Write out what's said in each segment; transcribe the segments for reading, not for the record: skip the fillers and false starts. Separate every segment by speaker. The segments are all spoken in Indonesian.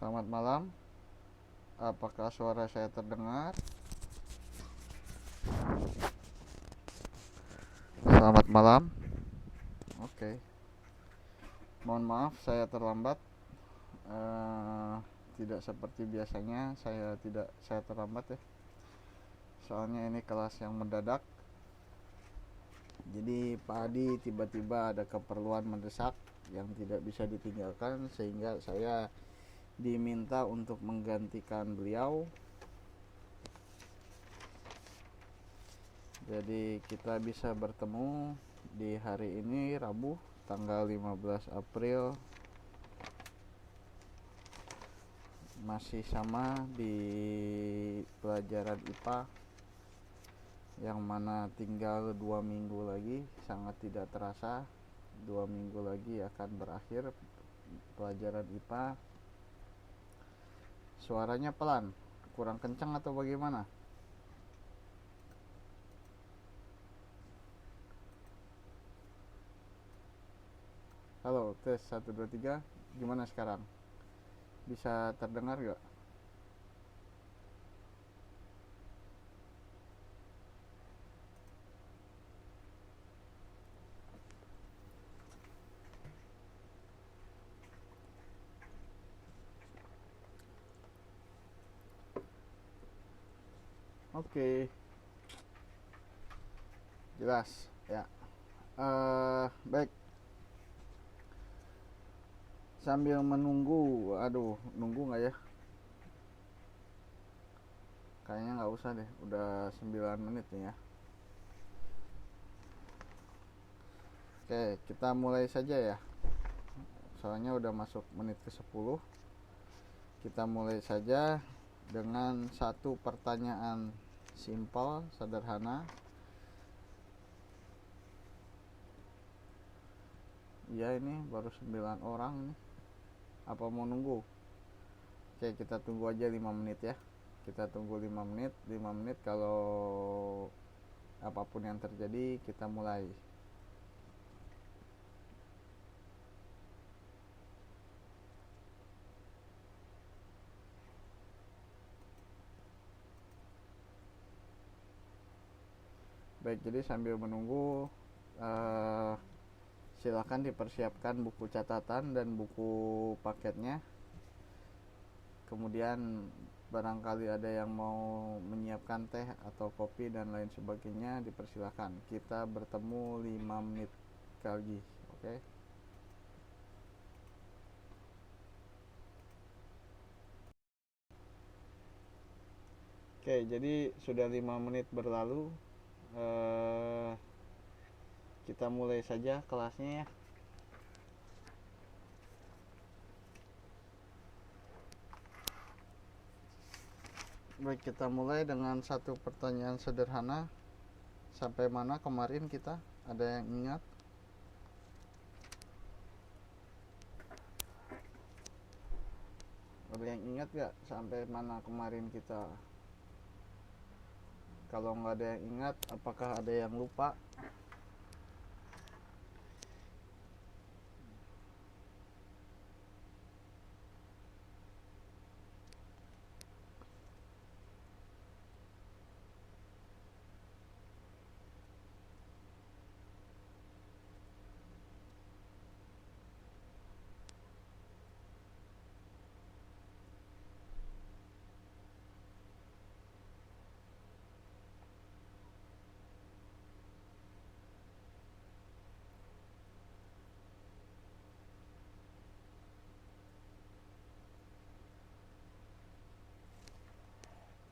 Speaker 1: Selamat malam. Apakah suara saya terdengar? Selamat malam. Oke. Mohon maaf saya terlambat. Tidak seperti biasanya saya terlambat ya. Soalnya ini kelas yang mendadak. Jadi Pak Adi tiba-tiba ada keperluan mendesak yang tidak bisa ditinggalkan, sehingga saya diminta untuk menggantikan beliau. Jadi kita bisa bertemu di hari ini, Rabu tanggal 15 April, masih sama di pelajaran IPA, yang mana tinggal 2 minggu lagi. Sangat tidak terasa 2 minggu lagi akan berakhir pelajaran IPA. Suaranya pelan, kurang kencang atau bagaimana? Halo, tes 1 2 3. Gimana sekarang? Bisa terdengar gak? Oke, jelas ya. Baik, sambil menunggu, nunggu nggak ya? Kayaknya nggak usah deh, udah 9 menit nih ya. Oke, kita mulai saja ya. Soalnya udah masuk menit ke 10. Kita mulai saja dengan satu pertanyaan simpel, sederhana. Ya, ini baru 9 orang nih. Apa mau nunggu? Oke, kita tunggu aja 5 menit ya. Kita tunggu 5 menit. 5 menit, kalau apapun yang terjadi kita mulai. Baik, jadi sambil menunggu, silakan dipersiapkan buku catatan dan buku paketnya. Kemudian barangkali ada yang mau menyiapkan teh atau kopi dan lain sebagainya, dipersilakan. Kita bertemu 5 menit lagi, oke? Oke, jadi sudah 5 menit berlalu. eh, kita mulai saja kelasnya ya. Baik, kita mulai dengan satu pertanyaan sederhana. Sampai mana kemarin kita? Ada yang ingat? Ada yang ingat gak sampai mana kemarin kita? Kalau nggak ada yang ingat, apakah ada yang lupa?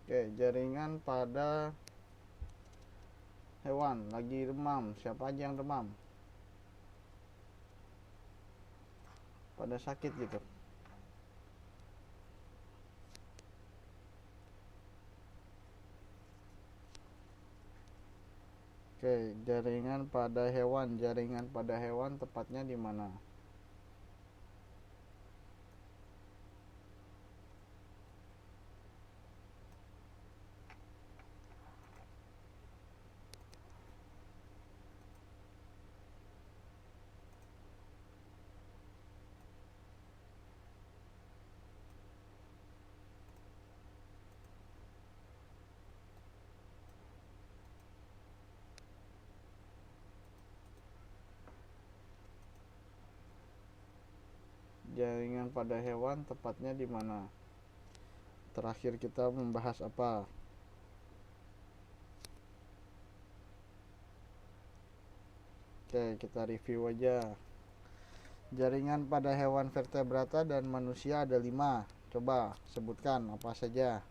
Speaker 1: Oke, jaringan pada hewan lagi demam. Siapa aja yang demam? Pada sakit gitu. Oke, jaringan pada hewan tepatnya di mana? Jaringan pada hewan tepatnya di mana? Terakhir kita membahas apa? Oke, kita review aja. Jaringan pada hewan vertebrata dan manusia ada 5. Coba sebutkan apa saja.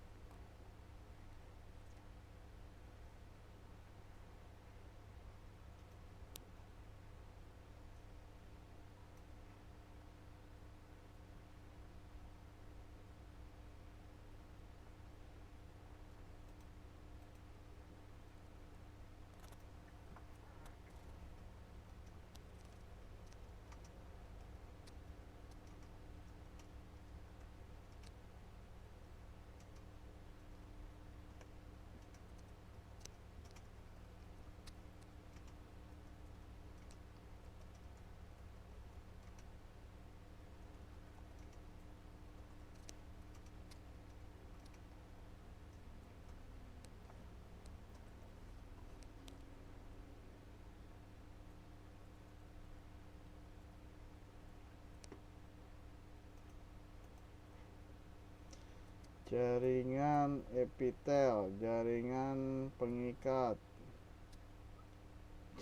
Speaker 1: Jaringan epitel, jaringan pengikat,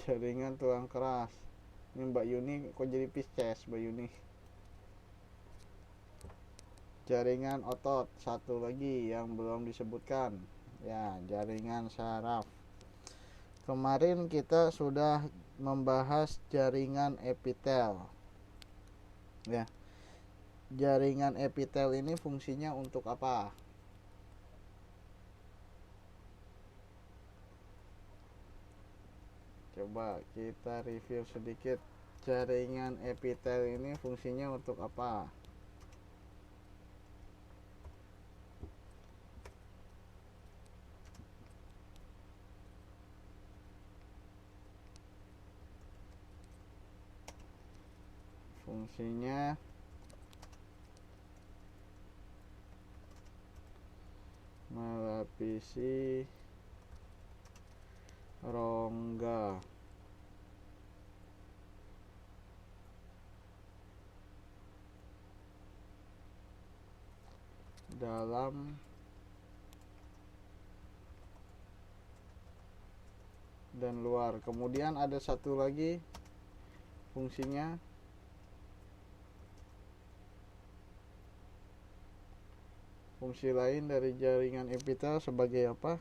Speaker 1: jaringan tulang keras. Ini Mbak Yuni kok jadi Pisces, Mbak Yuni. Jaringan otot, satu lagi yang belum disebutkan. Ya, jaringan saraf. Kemarin kita sudah membahas jaringan epitel. Ya. Jaringan epitel ini fungsinya untuk apa? Coba kita review sedikit. Jaringan epitel ini fungsinya untuk apa? Fungsinya melapisi rongga dalam dan luar. Kemudian ada satu lagi fungsinya fungsi lain dari jaringan epitel sebagai apa?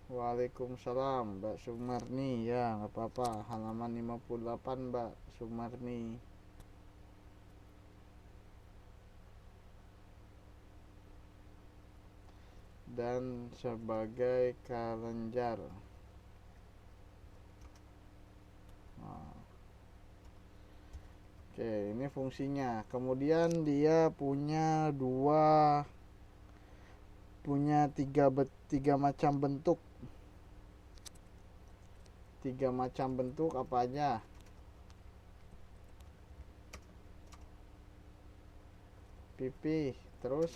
Speaker 1: Waalaikumsalam Mbak Sumarni. Ya nggak apa-apa, halaman 58 Mbak Sumarni. Dan sebagai kelenjar. Nah. Oke, ini fungsinya. Kemudian dia punya tiga macam bentuk. Tiga macam bentuk apa aja? Pipih, terus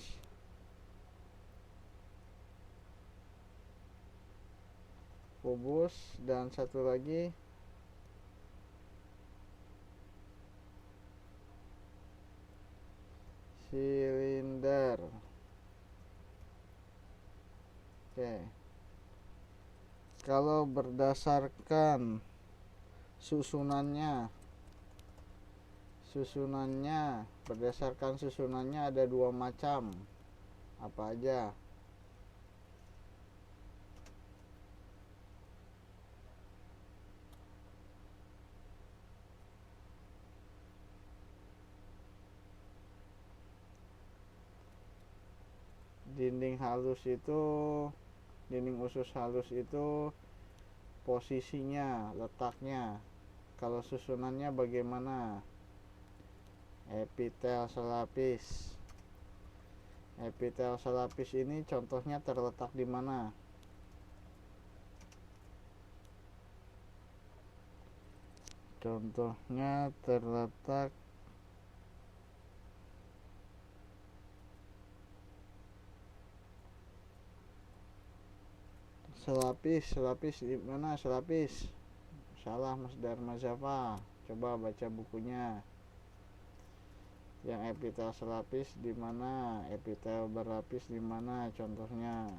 Speaker 1: kubus, dan satu lagi silinder. Oke. Kalau berdasarkan susunannya berdasarkan susunannya ada 2 macam. Apa aja? Dinding usus halus itu posisinya, letaknya. Kalau susunannya bagaimana? Epitel selapis. Epitel selapis ini contohnya terletak di mana? Contohnya terletak Selapis di mana selapis? Salah Mas Dharma Zafa. Coba baca bukunya. Yang epitel selapis di mana? Epitel berlapis di mana? Contohnya.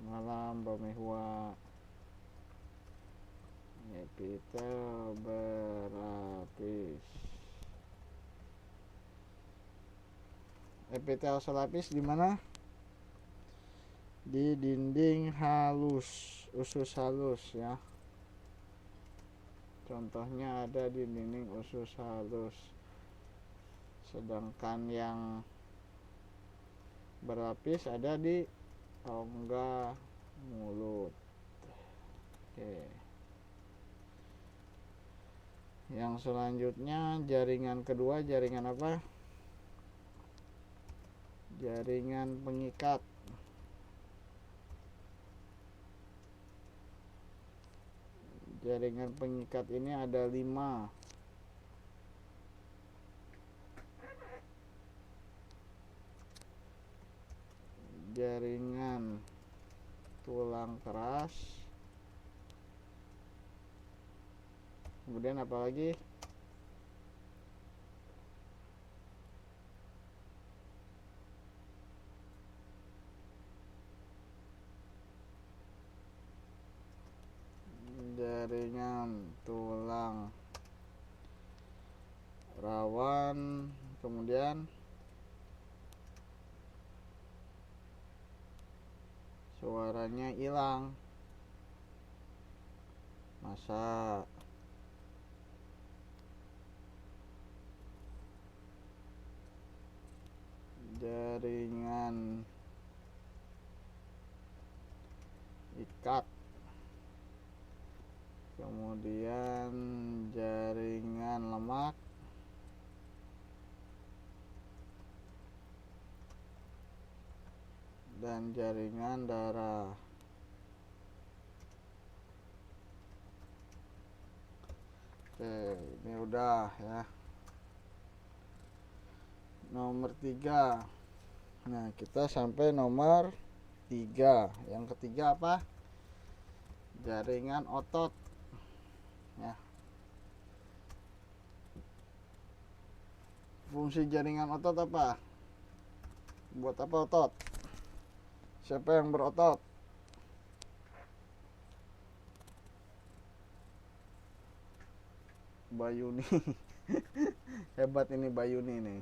Speaker 1: Malam Mbak Mehwa. Epitel berlapis. Epitel selapis di mana? Di dinding halus, usus halus ya. Contohnya ada di dinding usus halus. Sedangkan yang berlapis ada di rongga mulut. Oke. Yang selanjutnya jaringan kedua, jaringan apa? Jaringan pengikat. Jaringan pengikat ini ada 5. Jaringan tulang keras. Kemudian apa lagi? Jaringan tulang rawan. Kemudian suaranya hilang. Masa jaringan ikat. Kemudian jaringan lemak. Dan jaringan darah. Oke, ini udah ya. Nomor 3. Nah, kita sampai nomor 3. Yang ketiga apa? Jaringan otot. Ya. Fungsi jaringan otot apa? Buat apa otot? Siapa yang berotot? Bayuni. Hebat ini Bayuni nih.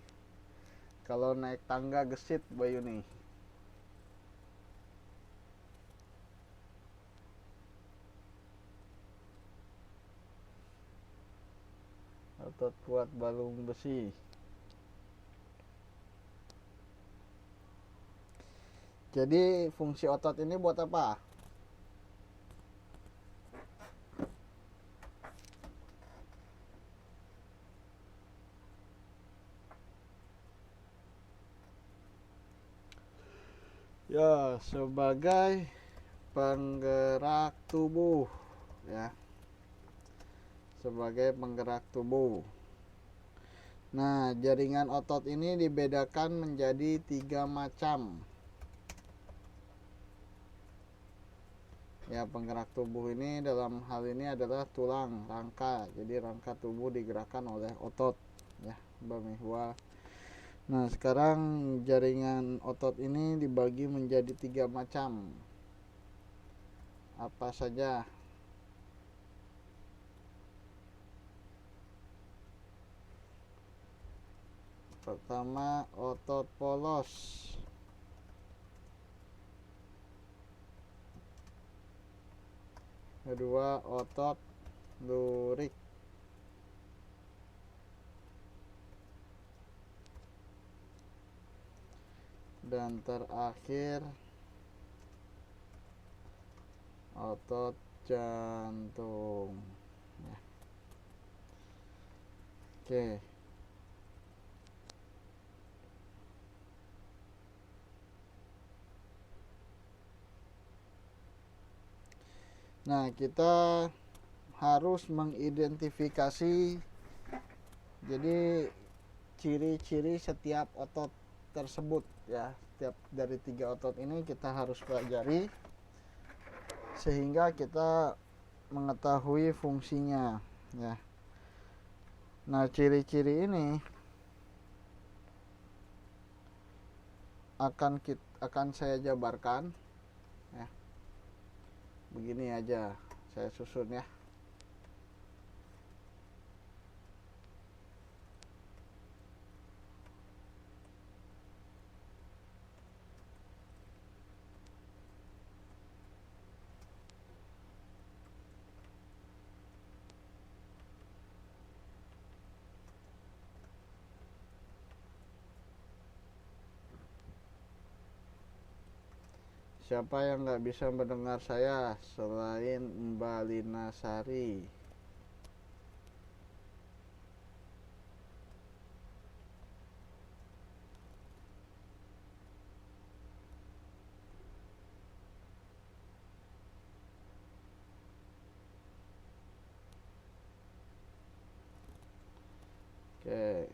Speaker 1: Kalau naik tangga gesit Bayuni. Otot kuat balung besi. Jadi fungsi otot ini buat apa? Ya, sebagai penggerak tubuh ya. Sebagai penggerak tubuh. Nah, jaringan otot ini dibedakan menjadi 3 macam. Ya, penggerak tubuh ini dalam hal ini adalah tulang, rangka. Jadi rangka tubuh digerakkan oleh otot ya, Mbak Mehwa. Nah, sekarang jaringan otot ini dibagi menjadi 3 macam. Apa saja? Pertama, otot polos. Kedua, otot lurik. Dan terakhir, otot jantung ya. Oke. Nah, kita harus mengidentifikasi jadi ciri-ciri setiap otot tersebut ya. Setiap dari 3 otot ini kita harus pelajari. sehingga kita mengetahui fungsinya ya. Nah, ciri-ciri ini akan saya jabarkan ya. Begini aja saya susun ya. Siapa yang nggak bisa mendengar saya selain Mbak Lina Sari? Oke.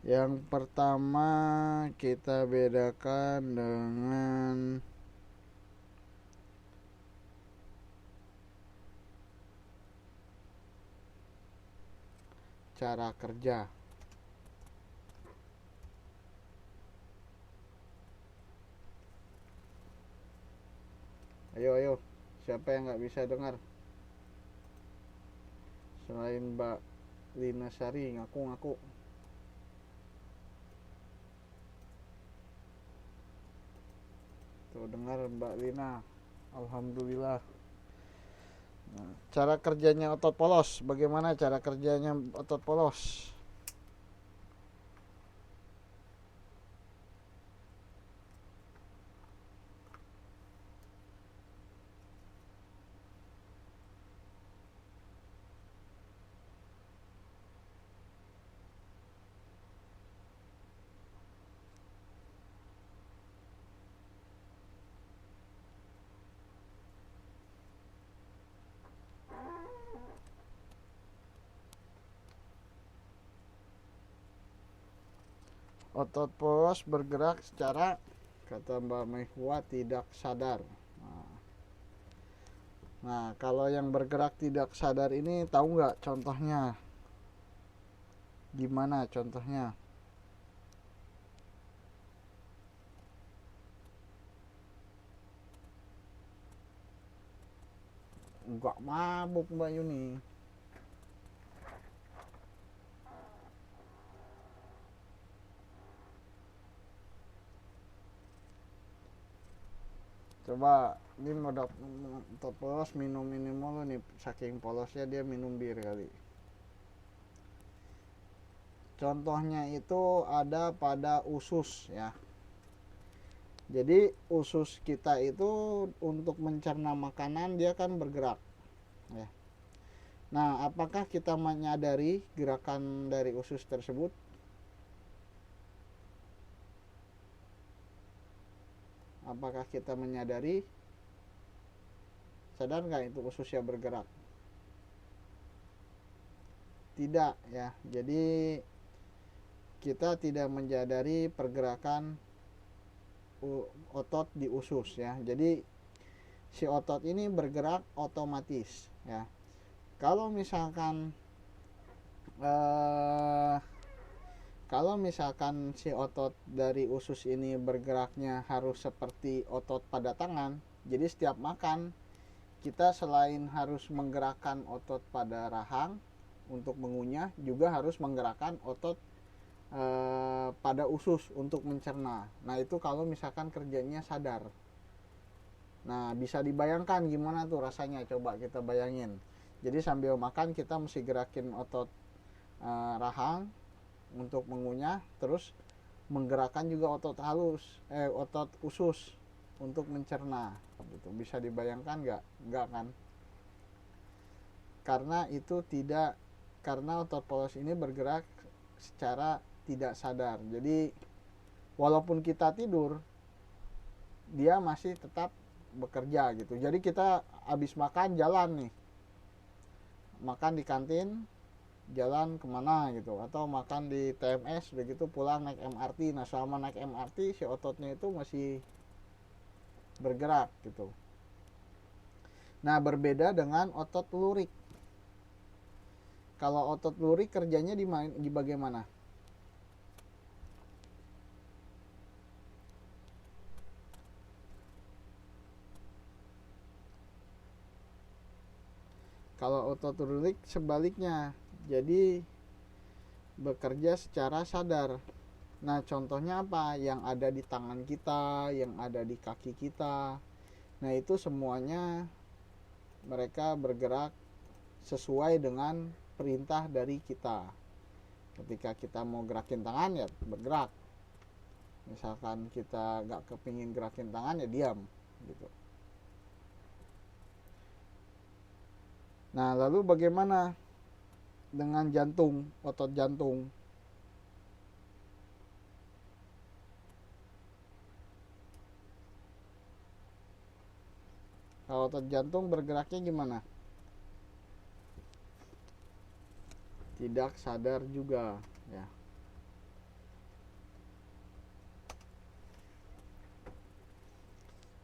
Speaker 1: Yang pertama kita bedakan dengan cara kerja. Ayo, siapa yang nggak bisa dengar? Selain Mbak Lina Sari, ngaku-ngaku. Tuh dengar Mbak Lina, alhamdulillah. Nah, cara kerjanya otot polos, bagaimana cara kerjanya otot polos? Otot polos bergerak secara, kata Mbak Mehwa, tidak sadar. Nah, kalau yang bergerak tidak sadar ini tahu nggak contohnya? Gimana contohnya? Nggak mabuk Mbak Yuni. Coba ini modal otot polos minum ini mulu nih, saking polosnya dia minum bir kali. Contohnya itu ada pada usus ya. Jadi usus kita itu untuk mencerna makanan dia kan bergerak ya. Nah, apakah kita menyadari gerakan dari usus tersebut? Apakah kita menyadari? Sadar nggak itu ususnya bergerak? Tidak ya. Jadi kita tidak menyadari pergerakan otot di usus ya. Jadi si otot ini bergerak otomatis ya. Kalau misalkan kalau misalkan si otot dari usus ini bergeraknya harus seperti otot pada tangan, jadi setiap makan kita selain harus menggerakkan otot pada rahang untuk mengunyah, juga harus menggerakkan otot pada usus untuk mencerna. Nah, itu kalau misalkan kerjanya sadar. Nah, bisa dibayangkan gimana tuh rasanya, coba kita bayangin. Jadi sambil makan kita mesti gerakin otot rahang untuk mengunyah, terus menggerakkan juga otot otot usus untuk mencerna gitu. Bisa dibayangkan nggak kan? Karena otot polos ini bergerak secara tidak sadar. Jadi walaupun kita tidur, dia masih tetap bekerja gitu. Jadi kita habis makan jalan nih, makan di kantin, jalan kemana gitu, atau makan di TMS udah gitu pulang naik MRT. Nah, selama naik MRT si ototnya itu masih bergerak gitu. Nah, berbeda dengan otot lurik. Kalau otot lurik kerjanya di bagaimana? Kalau otot lurik sebaliknya, jadi bekerja secara sadar. Nah, contohnya apa? Yang ada di tangan kita, yang ada di kaki kita. Nah, itu semuanya mereka bergerak sesuai dengan perintah dari kita. Ketika kita mau gerakin tangan, ya bergerak. Misalkan kita gak kepingin gerakin tangan, ya diam gitu. Nah, lalu bagaimana dengan jantung, otot jantung? Kalau otot jantung bergeraknya gimana? Tidak sadar juga, ya.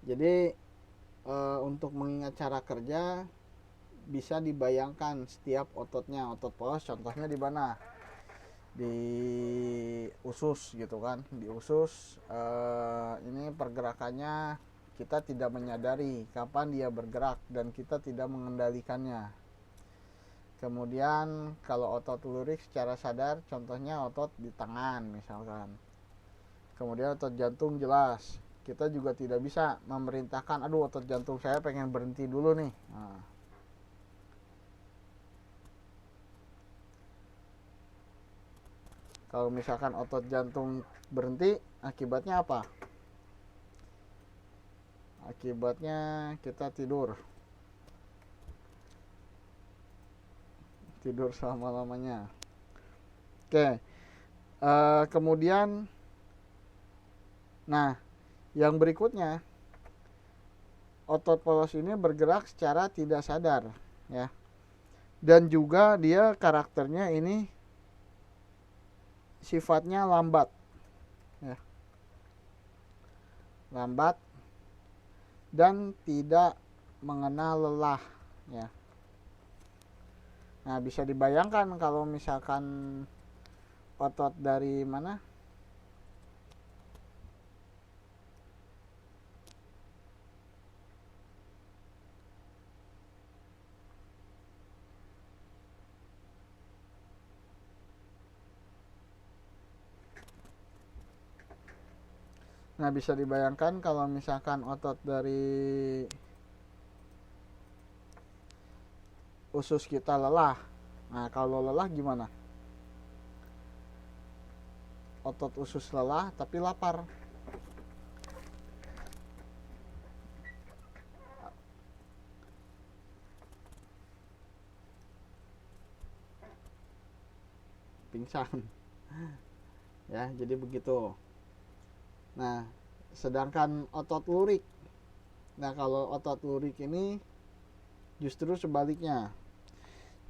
Speaker 1: Jadi untuk mengingat cara kerja bisa dibayangkan setiap ototnya. Otot polos contohnya di mana? Di usus gitu kan. Di usus ini pergerakannya kita tidak menyadari kapan dia bergerak dan kita tidak mengendalikannya. Kemudian kalau otot lurik secara sadar, contohnya otot di tangan misalkan. Kemudian otot jantung jelas. Kita juga tidak bisa memerintahkan, aduh otot jantung saya pengen berhenti dulu nih. Nah, kalau misalkan otot jantung berhenti, akibatnya apa? Akibatnya kita tidur selama-lamanya. Oke. Kemudian, nah, yang berikutnya, otot polos ini bergerak secara tidak sadar, ya. Dan juga dia karakternya ini sifatnya lambat, ya. Lambat dan tidak mengenal lelah, ya. Nah, bisa dibayangkan kalau misalkan otot dari mana? Nah, bisa dibayangkan kalau misalkan otot dari usus kita lelah. Nah, kalau lelah gimana? Otot usus lelah tapi lapar. Pingsan. Ya, jadi begitu. Nah, sedangkan otot lurik. Nah, kalau otot lurik ini justru sebaliknya.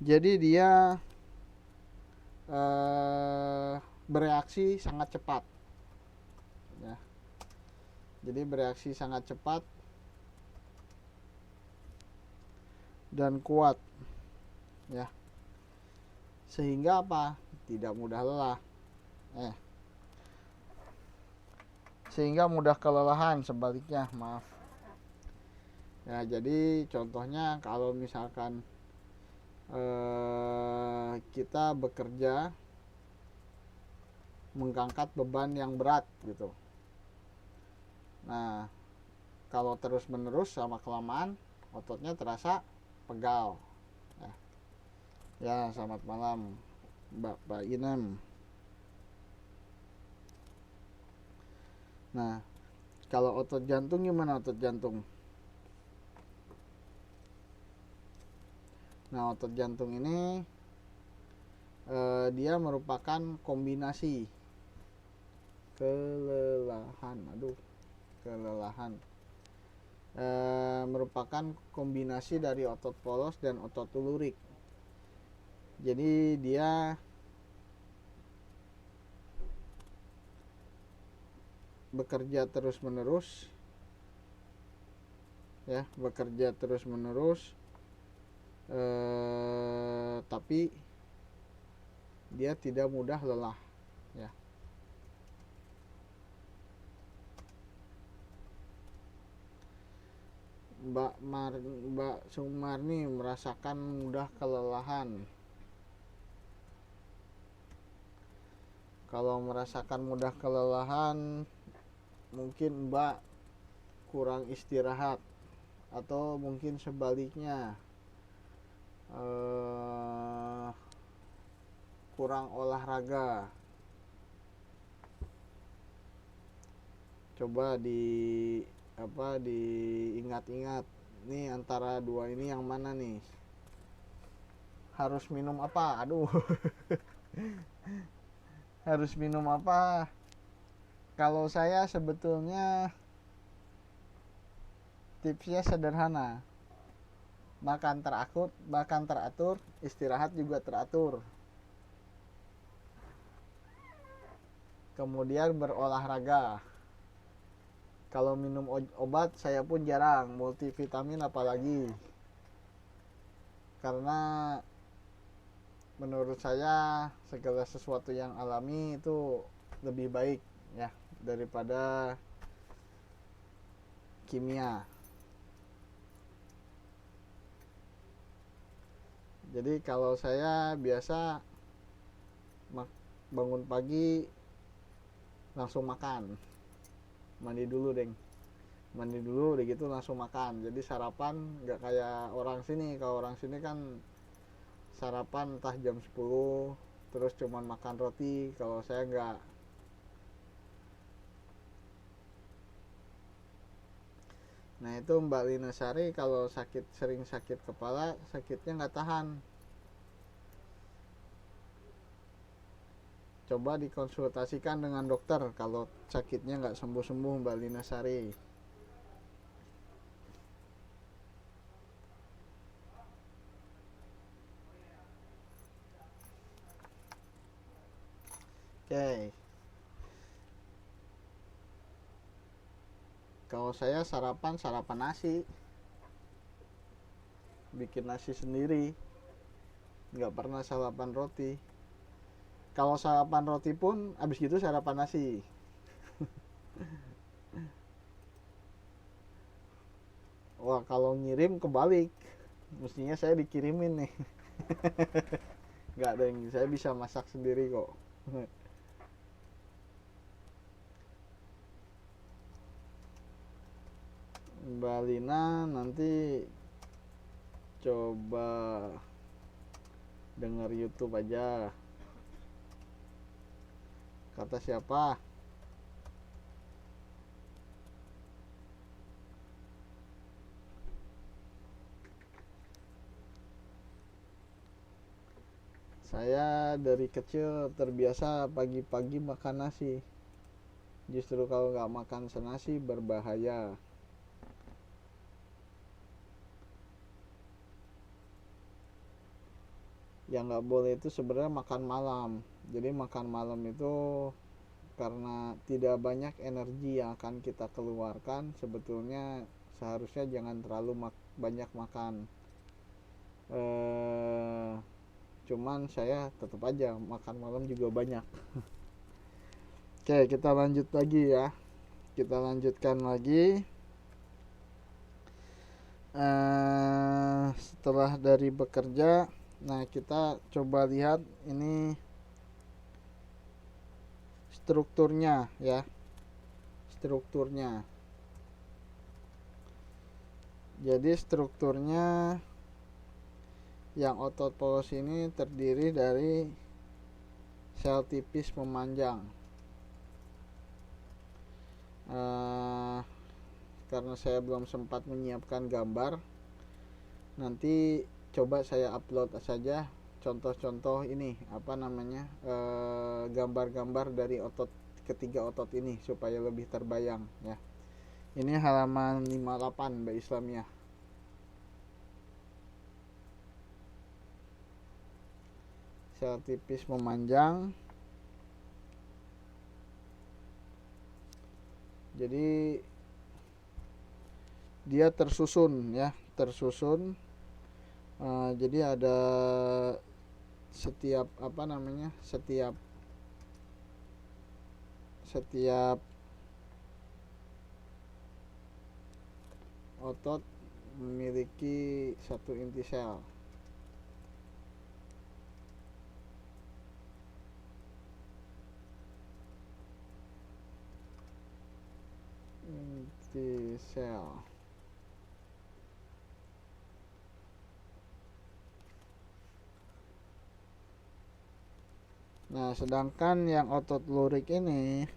Speaker 1: Jadi dia bereaksi sangat cepat. Ya. Jadi bereaksi sangat cepat dan kuat. Ya. Sehingga apa? Tidak mudah lelah. Sehingga mudah kelelahan, sebaliknya, maaf. Ya, jadi contohnya kalau misalkan kita bekerja mengangkat beban yang berat gitu. Nah, kalau terus menerus sama kelamaan ototnya terasa pegal. Ya, selamat malam Mbak Inem. Nah, kalau otot jantung gimana otot jantung? Nah, otot jantung ini dia merupakan kombinasi kelelahan. Merupakan kombinasi dari otot polos dan otot lurik. Jadi dia bekerja terus menerus ya, bekerja terus menerus, tapi dia tidak mudah lelah, ya. Mbak Sumarni merasakan mudah kelelahan. Kalau merasakan mudah kelelahan, mungkin Mbak kurang istirahat, atau mungkin sebaliknya, kurang olahraga. Coba diingat-ingat nih, antara dua ini yang mana nih? Harus minum apa? Aduh. Harus minum apa? Kalau saya sebetulnya tipsnya sederhana. Makan teratur, istirahat juga teratur. Kemudian berolahraga. Kalau minum obat saya pun jarang, multivitamin apalagi. Karena menurut saya segala sesuatu yang alami itu lebih baik, ya, daripada kimia. Jadi kalau saya biasa bangun pagi langsung makan, mandi dulu udah gitu langsung makan. Jadi sarapan nggak kayak orang sini. Kalau orang sini kan sarapan entah jam 10 terus cuman makan roti. Kalau saya nggak. Nah itu Mbak Lina Sari kalau sering sakit kepala, sakitnya nggak tahan, coba dikonsultasikan dengan dokter kalau sakitnya nggak sembuh-sembuh, Mbak Lina Sari. Oke. Kalau saya sarapan nasi, bikin nasi sendiri, nggak pernah sarapan roti. Kalau sarapan roti pun abis gitu sarapan nasi. Wah kalau ngirim kebalik, mestinya saya dikirimin nih. Nggak ada yang saya bisa masak sendiri kok. Mbak Lina nanti coba denger YouTube aja. Kata siapa? Saya dari kecil terbiasa pagi-pagi makan nasi. Justru kalau nggak makan senasi berbahaya. Yang nggak boleh itu sebenarnya makan malam. Jadi makan malam itu karena tidak banyak energi yang akan kita keluarkan, sebetulnya seharusnya jangan terlalu banyak makan. Cuman saya tetap aja makan malam juga banyak. Oke, kita lanjut lagi ya. Kita lanjutkan lagi. Setelah dari bekerja, nah kita coba lihat ini strukturnya ya. Strukturnya. Jadi strukturnya yang otot polos ini terdiri dari sel tipis memanjang. Karena saya belum sempat menyiapkan gambar, nanti coba saya upload saja contoh-contoh ini gambar-gambar dari ketiga otot ini supaya lebih terbayang ya. Ini halaman 58 Mbak Islamiyah. Sel tipis memanjang. Jadi dia tersusun ya, tersusun. Jadi ada setiap setiap otot memiliki satu inti sel. Inti sel. Nah, sedangkan yang otot lurik ini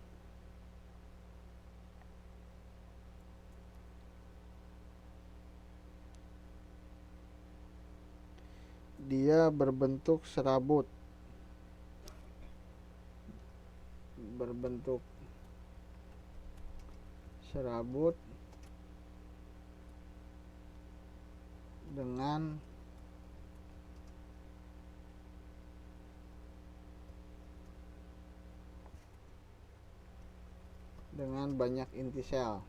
Speaker 1: dia berbentuk serabut. Berbentuk serabut dengan banyak inti sel.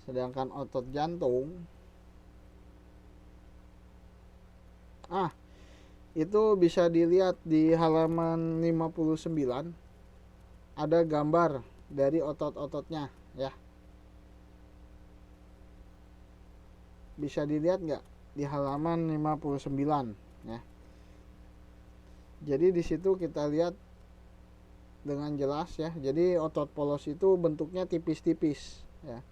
Speaker 1: Sedangkan otot jantung itu bisa dilihat di halaman 59, ada gambar dari otot-ototnya ya. Bisa dilihat nggak di halaman 59 ya. Jadi di situ kita lihat dengan jelas ya. Jadi otot polos itu bentuknya tipis-tipis ya.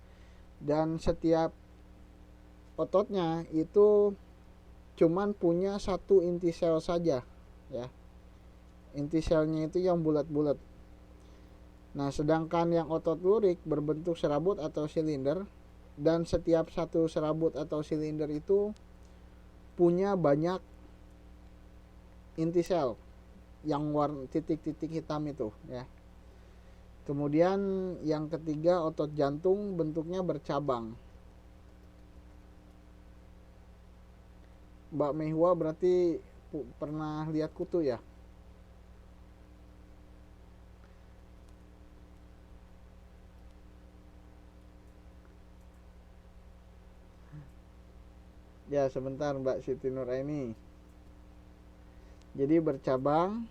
Speaker 1: Dan setiap ototnya itu cuman punya satu inti sel saja ya. Inti selnya itu yang bulat-bulat. Nah, sedangkan yang otot lurik berbentuk serabut atau silinder, dan setiap satu serabut atau silinder itu punya banyak inti sel yang warna titik-titik hitam itu ya. Kemudian yang ketiga, otot jantung bentuknya bercabang. Mbak Mehua berarti pernah lihat kutu ya? Ya, sebentar Mbak Siti Nuraini. Jadi bercabang,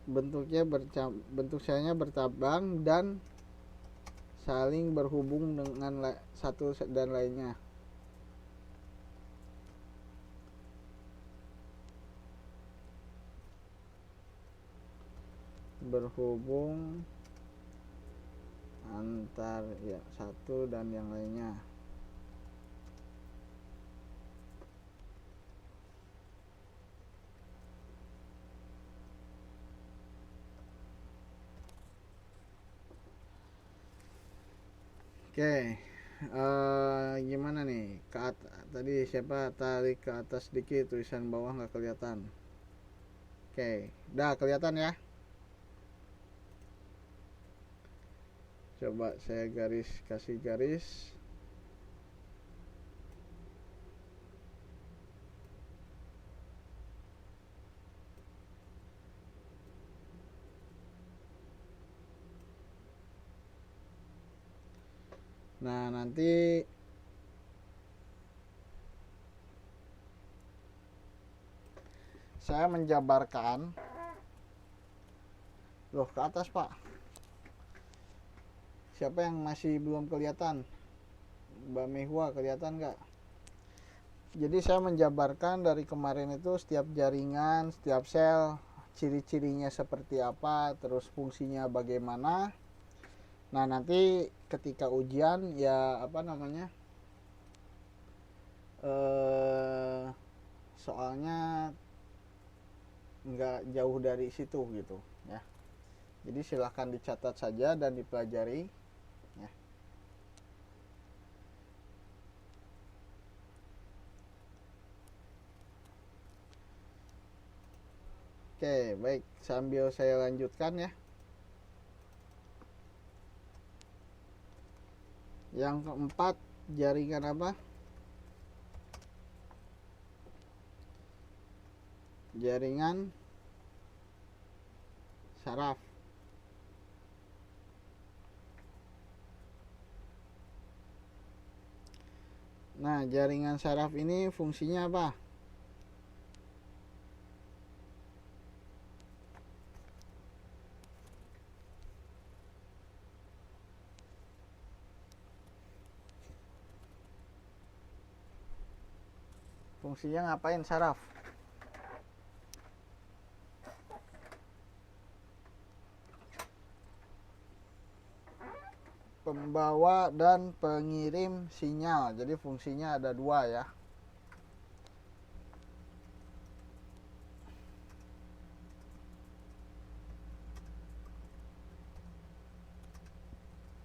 Speaker 1: bentuk selnya bercabang dan saling berhubung dengan satu dan lainnya. Berhubung antar ya satu dan yang lainnya. Oke, gimana nih? Tadi siapa tarik ke atas sedikit, tulisan bawah nggak kelihatan. Oke, udah kelihatan ya? Coba saya kasih garis. Nah, nanti saya menjabarkan. Loh, ke atas Pak. Siapa yang masih belum kelihatan? Mbak Mehua kelihatan nggak? Jadi saya menjabarkan dari kemarin itu setiap jaringan, setiap sel, ciri-cirinya seperti apa, terus fungsinya bagaimana. Nah, nanti ketika ujian ya soalnya nggak jauh dari situ gitu ya. Jadi silahkan dicatat saja dan dipelajari ya. Oke, baik, sambil saya lanjutkan ya. Yang keempat, jaringan apa? Jaringan saraf. Nah, jaringan saraf ini fungsinya apa? Fungsinya ngapain saraf? Pembawa dan pengirim sinyal. Jadi fungsinya ada dua ya.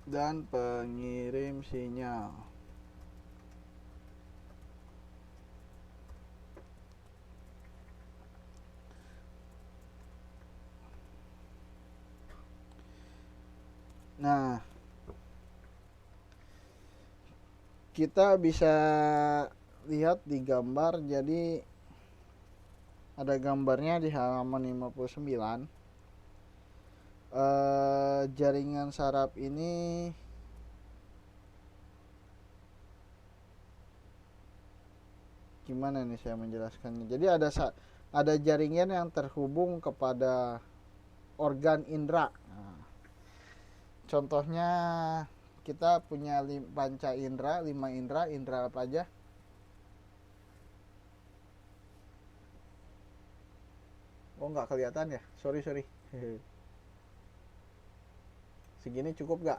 Speaker 1: Dan pengirim sinyal. Nah, kita bisa lihat di gambar. Jadi ada gambarnya di halaman 59. Jaringan saraf ini gimana nih saya menjelaskannya. Jadi ada jaringan yang terhubung kepada organ indera. Nah, contohnya kita punya panca indera, 5 indera. Indera apa aja? Oh, nggak kelihatan ya? Sorry. Segini cukup nggak?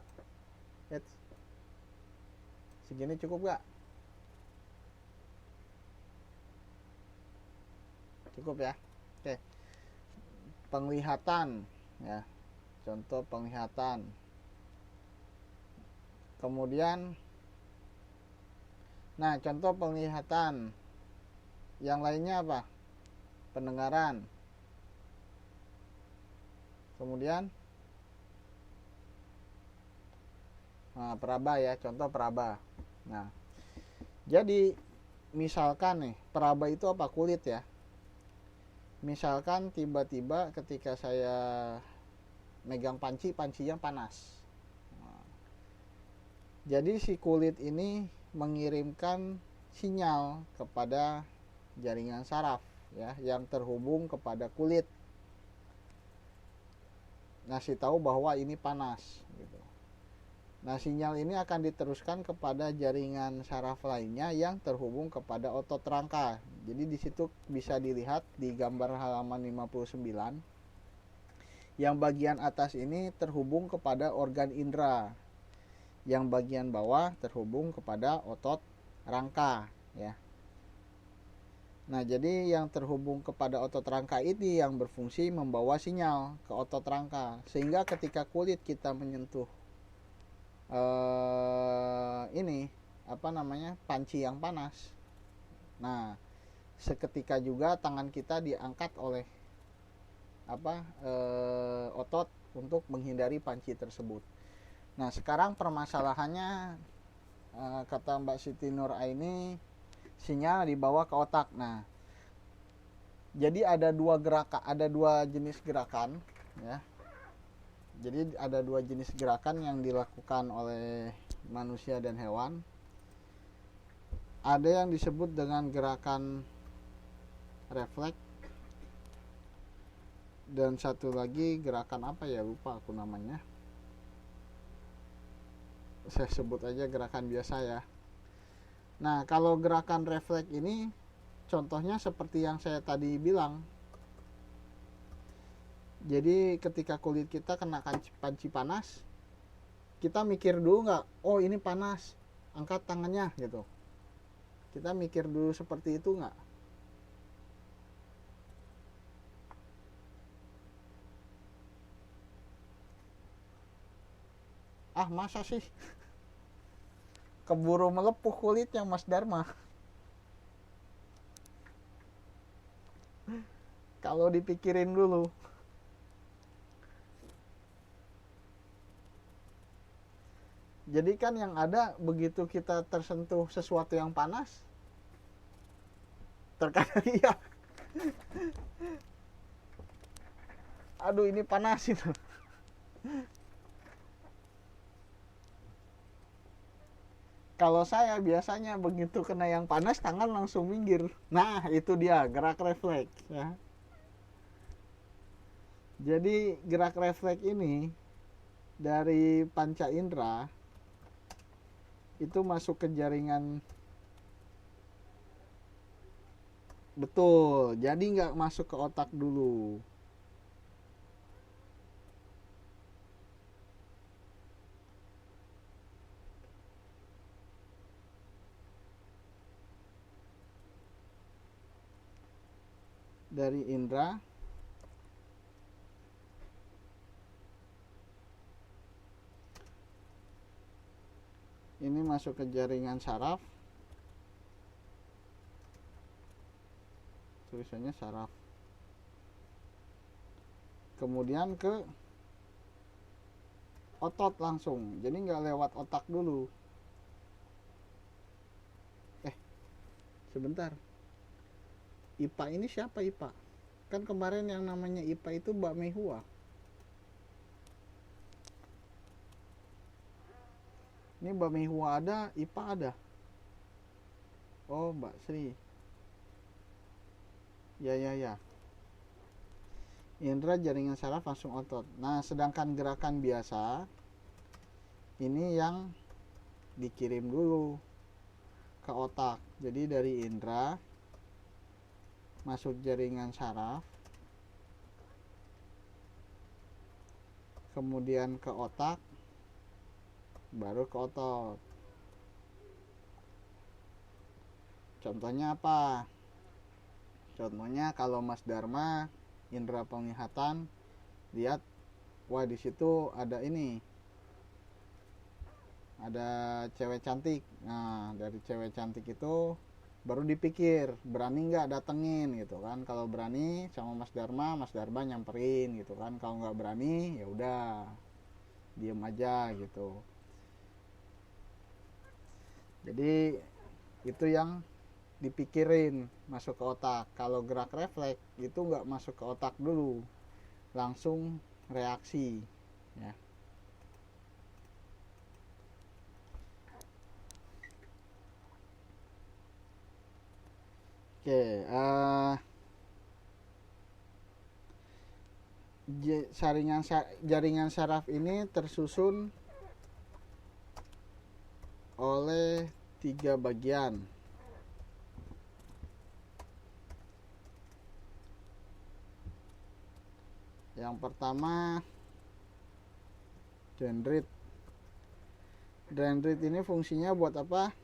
Speaker 1: Segini cukup nggak? Cukup ya. Oke. Penglihatan ya. Contoh penglihatan. Kemudian nah, contoh penglihatan. Yang lainnya apa? Pendengaran. Kemudian peraba ya, contoh peraba. Nah, jadi misalkan nih, peraba itu apa? Kulit ya. Misalkan tiba-tiba ketika saya megang pancinya panas. Nah, jadi si kulit ini mengirimkan sinyal kepada jaringan saraf ya, yang terhubung kepada kulit. Ngasih tahu bahwa ini panas gitu. Nah, sinyal ini akan diteruskan kepada jaringan saraf lainnya yang terhubung kepada otot rangka. Jadi di situ bisa dilihat di gambar halaman 59. Yang bagian atas ini terhubung kepada organ indera. Yang bagian bawah terhubung kepada otot rangka ya. Nah, jadi yang terhubung kepada otot rangka ini yang berfungsi membawa sinyal ke otot rangka, sehingga ketika kulit kita menyentuh ini apa namanya, panci yang panas, nah seketika juga tangan kita diangkat oleh otot untuk menghindari panci tersebut. Nah, sekarang permasalahannya kata Mbak Siti Nur Aini, sinyal dibawa ke otak. Nah, jadi ada dua jenis gerakan ya. Jadi ada dua jenis gerakan yang dilakukan oleh manusia dan hewan. Ada yang disebut dengan gerakan refleks, dan satu lagi gerakan apa ya, lupa aku namanya. Saya sebut aja gerakan biasa ya. Nah, kalau gerakan refleks ini contohnya seperti yang saya tadi bilang. Jadi ketika kulit kita kena panci panas, kita mikir dulu nggak, oh ini panas, angkat tangannya gitu. Kita mikir dulu seperti itu nggak? Ah, masa sih? Keburu melepuh kulitnya Mas Dharma. Kalau dipikirin dulu. Jadi kan yang ada begitu kita tersentuh sesuatu yang panas, terkadang iya, aduh ini panas itu. Kalau saya biasanya begitu kena yang panas tangan langsung minggir. Nah itu dia gerak refleks ya. Jadi gerak refleks ini dari panca indera itu masuk ke jaringan, betul. Jadi nggak masuk ke otak dulu. Dari indera ini masuk ke jaringan saraf, tulisannya saraf, kemudian ke otot langsung, jadi nggak lewat otak dulu. Sebentar, IPA ini siapa IPA? Kan kemarin yang namanya IPA itu Mbak Mehua. Ini Mbak Mehua ada, IPA ada. Oh Mbak Sri. Ya ya ya. Indra jaringan saraf langsung otot. Nah sedangkan gerakan biasa ini yang dikirim dulu ke otak. Jadi dari indra masuk jaringan saraf, kemudian ke otak, baru ke otot. Contohnya apa? Contohnya kalau Mas Dharma indra penglihatan lihat, wah di situ ada ini, ada cewek cantik. Nah dari cewek cantik itu baru dipikir berani nggak datengin gitu kan. Kalau berani sama Mas Dharma nyamperin gitu kan. Kalau nggak berani ya udah diem aja gitu. Jadi itu yang dipikirin masuk ke otak. Kalau gerak refleks itu nggak masuk ke otak dulu, langsung reaksi ya. Oke, jaringan saraf ini tersusun oleh 3 bagian. Yang pertama dendrit. Dendrit ini fungsinya buat apa?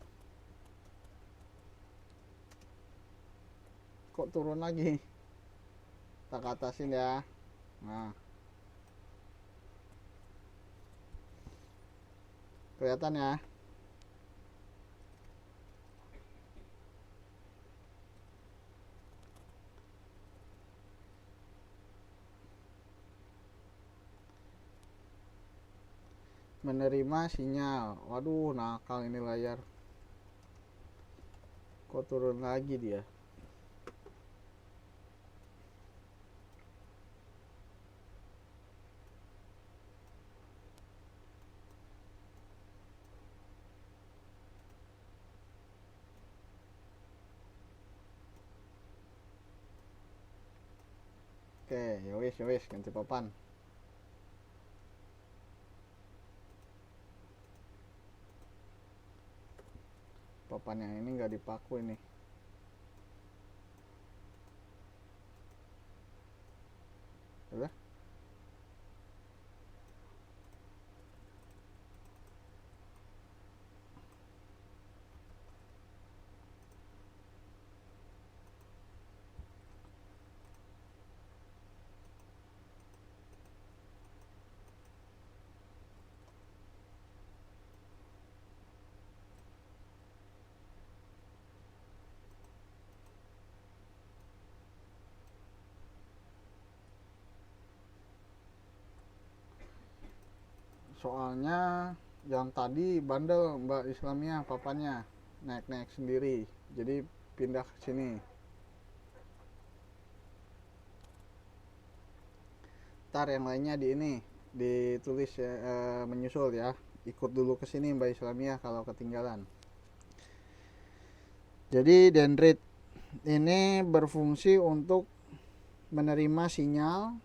Speaker 1: Kok turun lagi? Tak atasin ya. Nah, kelihatan ya. Menerima sinyal. Waduh, nakal ini layar. Kok turun lagi dia? Oke, ya wis ganti papan. Papan yang ini nggak dipaku ini. Udah? Soalnya yang tadi bandel Mbak Islamnya, papanya naik sendiri, jadi pindah ke sini. Ntar yang lainnya di ini ditulis ya, menyusul ya. Ikut dulu ke sini Mbak Islamia kalau ketinggalan. Jadi dendrit ini berfungsi untuk menerima sinyal,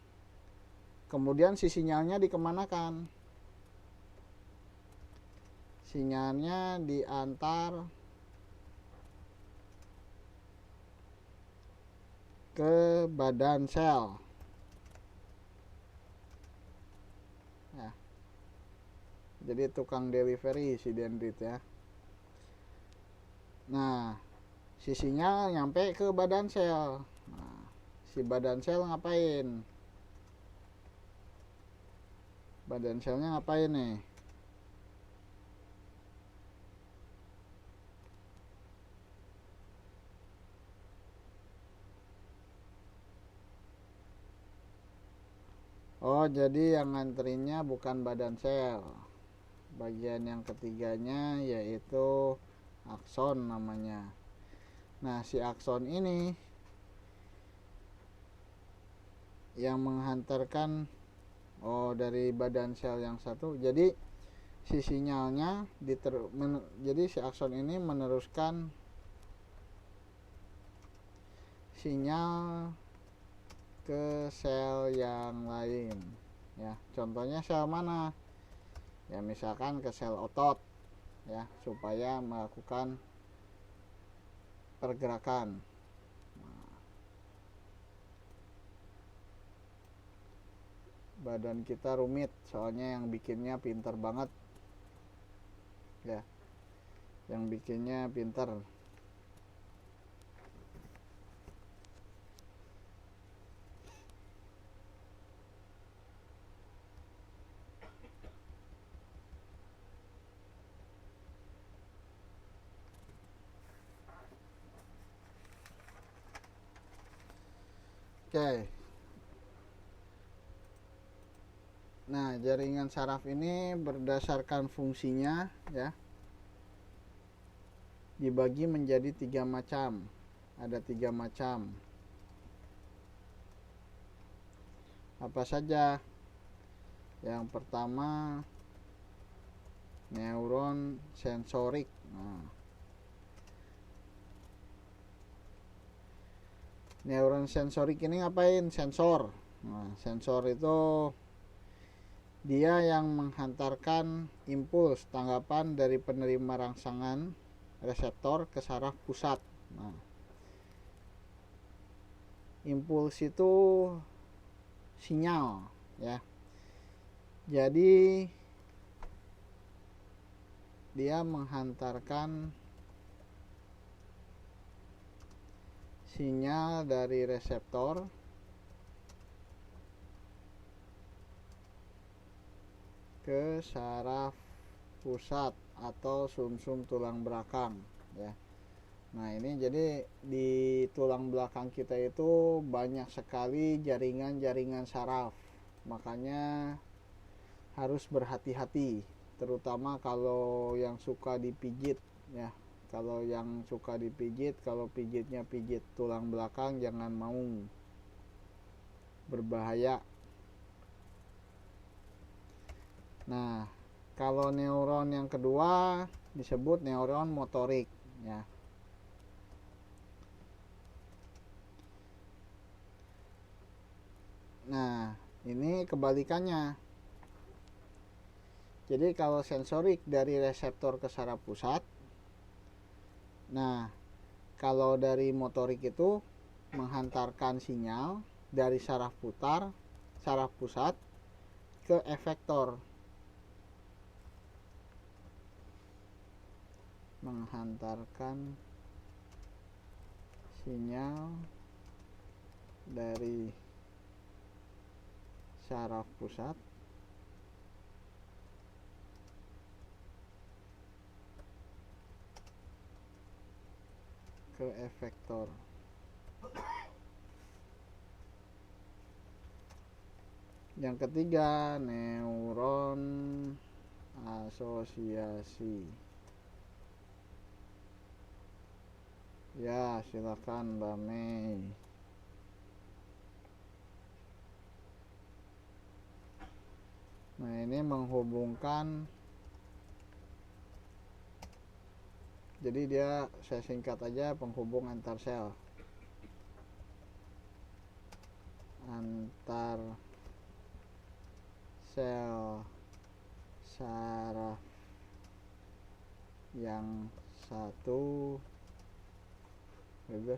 Speaker 1: kemudian si sinyalnya dikemanakan? Sinyalnya diantar ke badan sel ya. Jadi tukang delivery si dendrit ya. Nah, si sinyal nyampe ke badan sel. Nah, si badan sel ngapain? Badan selnya ngapain nih? Oh, jadi yang nganterinnya bukan badan sel. Bagian yang ketiganya yaitu akson namanya. Nah, si akson ini yang menghantarkan dari badan sel yang satu. Jadi si sinyalnya jadi si akson ini meneruskan sinyal ke sel yang lain ya. Contohnya sel mana? Ya misalkan ke sel otot ya, supaya melakukan pergerakan. Badan kita rumit, soalnya yang bikinnya pinter banget ya, yang bikinnya pinter. Oke. Nah, jaringan saraf ini berdasarkan fungsinya ya, dibagi menjadi 3 macam. Ada 3 macam. Apa saja? Yang pertama, neuron sensorik. Nah, neuron sensorik ini ngapain? Sensor. Nah, sensor itu dia yang menghantarkan impuls tanggapan dari penerima rangsangan reseptor ke saraf pusat. Nah, impuls itu sinyal ya. Jadi dia menghantarkan sinyal dari reseptor ke saraf pusat atau sumsum tulang belakang ya. Nah, ini jadi di tulang belakang kita itu banyak sekali jaringan-jaringan saraf. Makanya harus berhati-hati, terutama kalau yang suka dipijit ya. Kalau yang suka dipijit, kalau pijitnya pijit tulang belakang, jangan mau, berbahaya. Nah, kalau neuron yang kedua disebut neuron motorik ya. Nah, ini kebalikannya. Jadi kalau sensorik dari reseptor ke saraf pusat. Nah, kalau dari motorik itu menghantarkan sinyal dari saraf pusat ke efektor. Menghantarkan sinyal dari saraf pusat ke efektor. Yang ketiga, neuron asosiasi. Ya, silakan Mbak Mei. Nah, ini menghubungkan, jadi dia, saya singkat aja, penghubung antar sel. Antar sel saraf yang satu gitu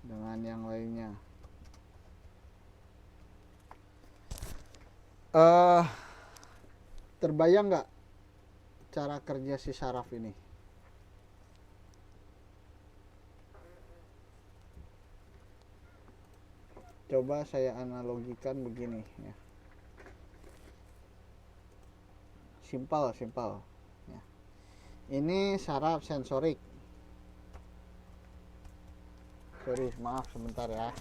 Speaker 1: dengan yang lainnya. Terbayang nggak cara kerja si saraf ini? Coba saya analogikan begini ya. Simpel ya. Ini saraf sensorik. Sorry, maaf sebentar ya.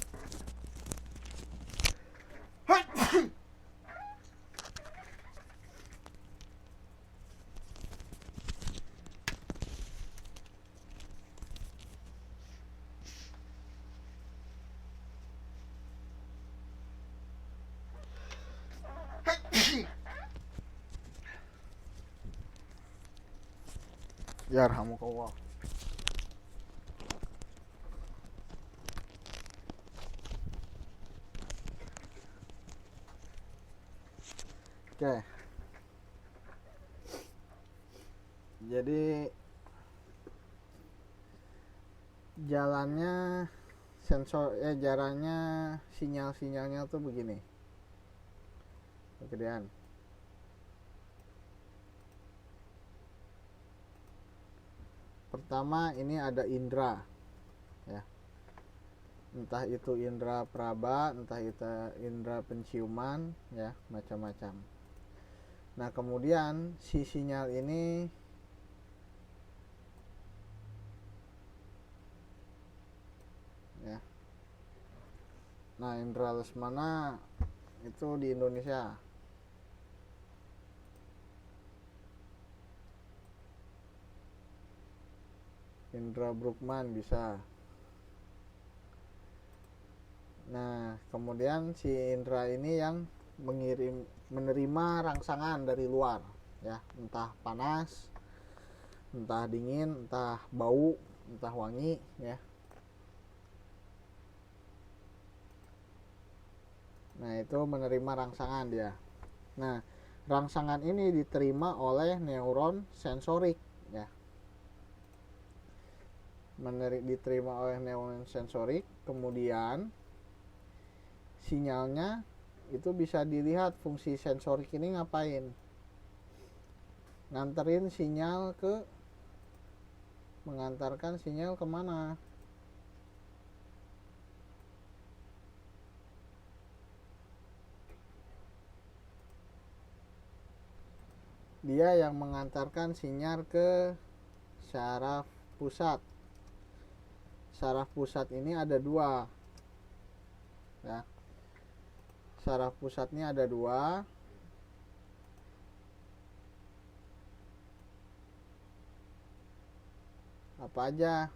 Speaker 1: Yarhamukallah. Oke. Jadi jalannya jalannya sinyal-sinyalnya tuh begini. Kegedean. Pertama ini ada indera ya. Entah itu indera praba, entah itu indera penciuman ya, macam-macam. Nah, kemudian si sinyal ini ya. Nah, indera lesmana itu di Indonesia. Indra Bruckmann bisa. Nah, kemudian si indra ini yang menerima rangsangan dari luar ya, entah panas, entah dingin, entah bau, entah wangi ya. Nah, itu menerima rangsangan dia. Nah, rangsangan ini diterima oleh neuron sensorik ya. Diterima oleh neuron sensorik, kemudian sinyalnya itu bisa dilihat fungsi sensorik ini ngapain, mengantarkan sinyal kemana. Dia yang mengantarkan sinyal ke saraf pusat. Saraf pusat ini ada dua ya. Saraf pusatnya ada dua. Apa aja?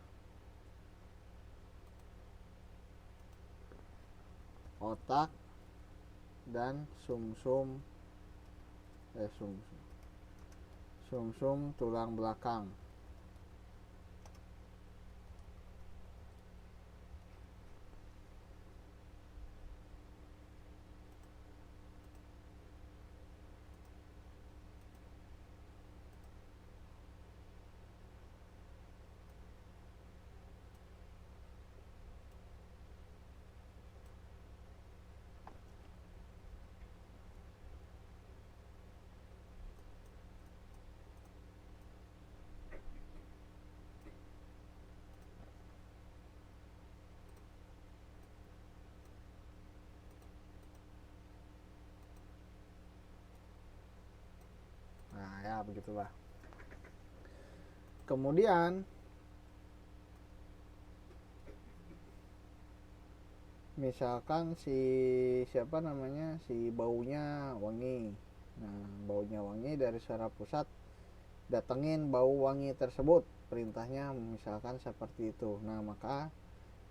Speaker 1: Otak dan sumsum tulang belakang. Nah, ya begitulah. Kemudian Misalkan si siapa namanya, si baunya wangi. Nah, baunya wangi, dari secara pusat datengin bau wangi tersebut, perintahnya misalkan seperti itu. Nah, maka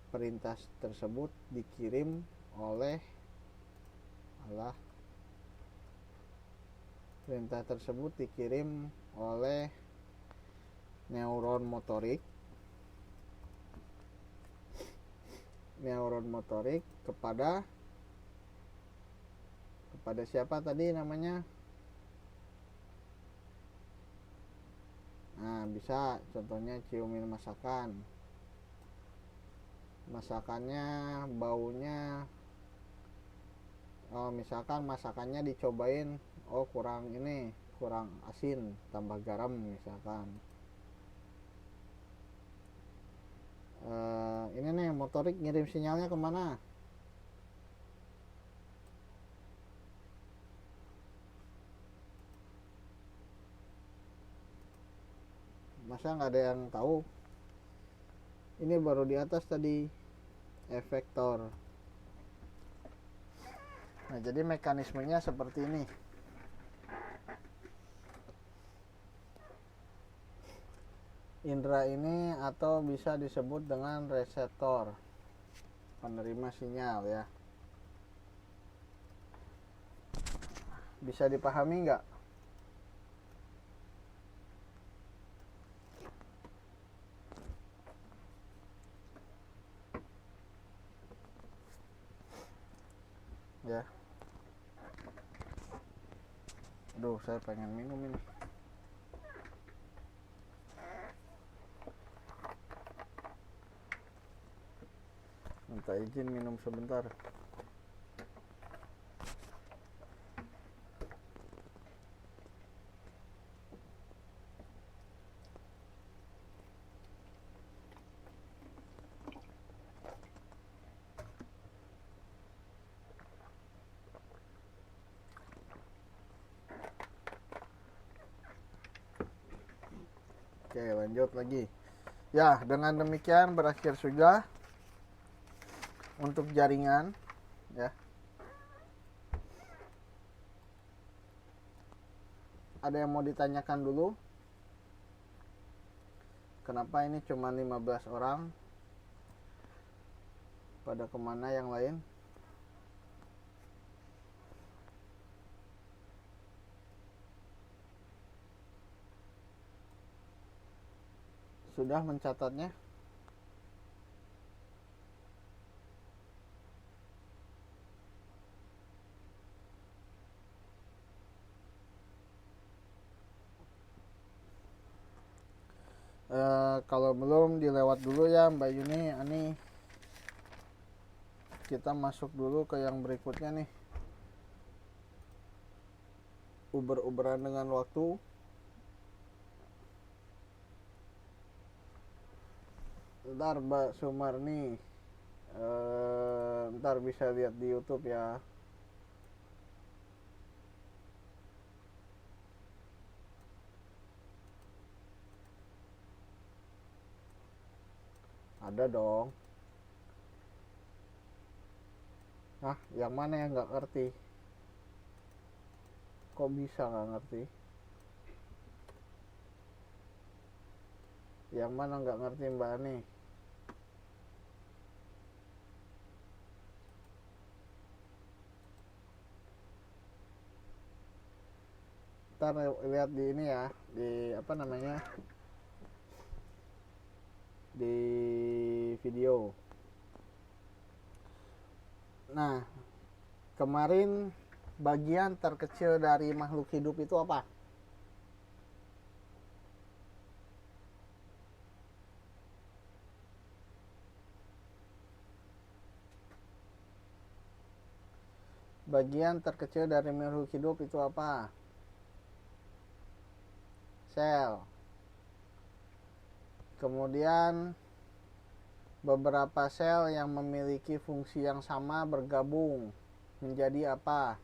Speaker 1: perintah tersebut dikirim oleh Allah, perintah tersebut dikirim oleh neuron motorik kepada siapa tadi namanya. Nah, bisa contohnya ciumin masakannya, baunya, misalkan masakannya dicobain, kurang asin, tambah garam misalkan. Ini nih motorik ngirim sinyalnya kemana? Masa nggak ada yang tahu? Ini baru di atas tadi, efektor. Nah, jadi mekanismenya seperti ini. Indra ini atau bisa disebut dengan reseptor, penerima sinyal ya. Bisa dipahami nggak? Ya. Aduh, saya pengen minum ini. Minta izin minum sebentar. Oke, lanjut lagi. Ya, dengan demikian berakhir sudah untuk jaringan ya. Ada yang mau ditanyakan dulu? Kenapa ini cuma 15 orang? Pada kemana yang lain? Sudah mencatatnya? Kalau belum, dilewat dulu ya Mbak Yuni, Ani. Kita masuk dulu ke yang berikutnya nih. Uber-uberan dengan waktu. Ntar Mbak Sumarni, ntar bisa lihat di YouTube ya. Ada dong. Hah, yang mana yang nggak ngerti? Kok bisa nggak ngerti? Yang mana nggak ngerti Mbak Ani? Ntar lihat di ini ya, di apa namanya, di video. Nah, kemarin bagian terkecil dari makhluk hidup itu apa? Bagian terkecil dari makhluk hidup itu apa? Sel. Kemudian beberapa sel yang memiliki fungsi yang sama bergabung menjadi apa?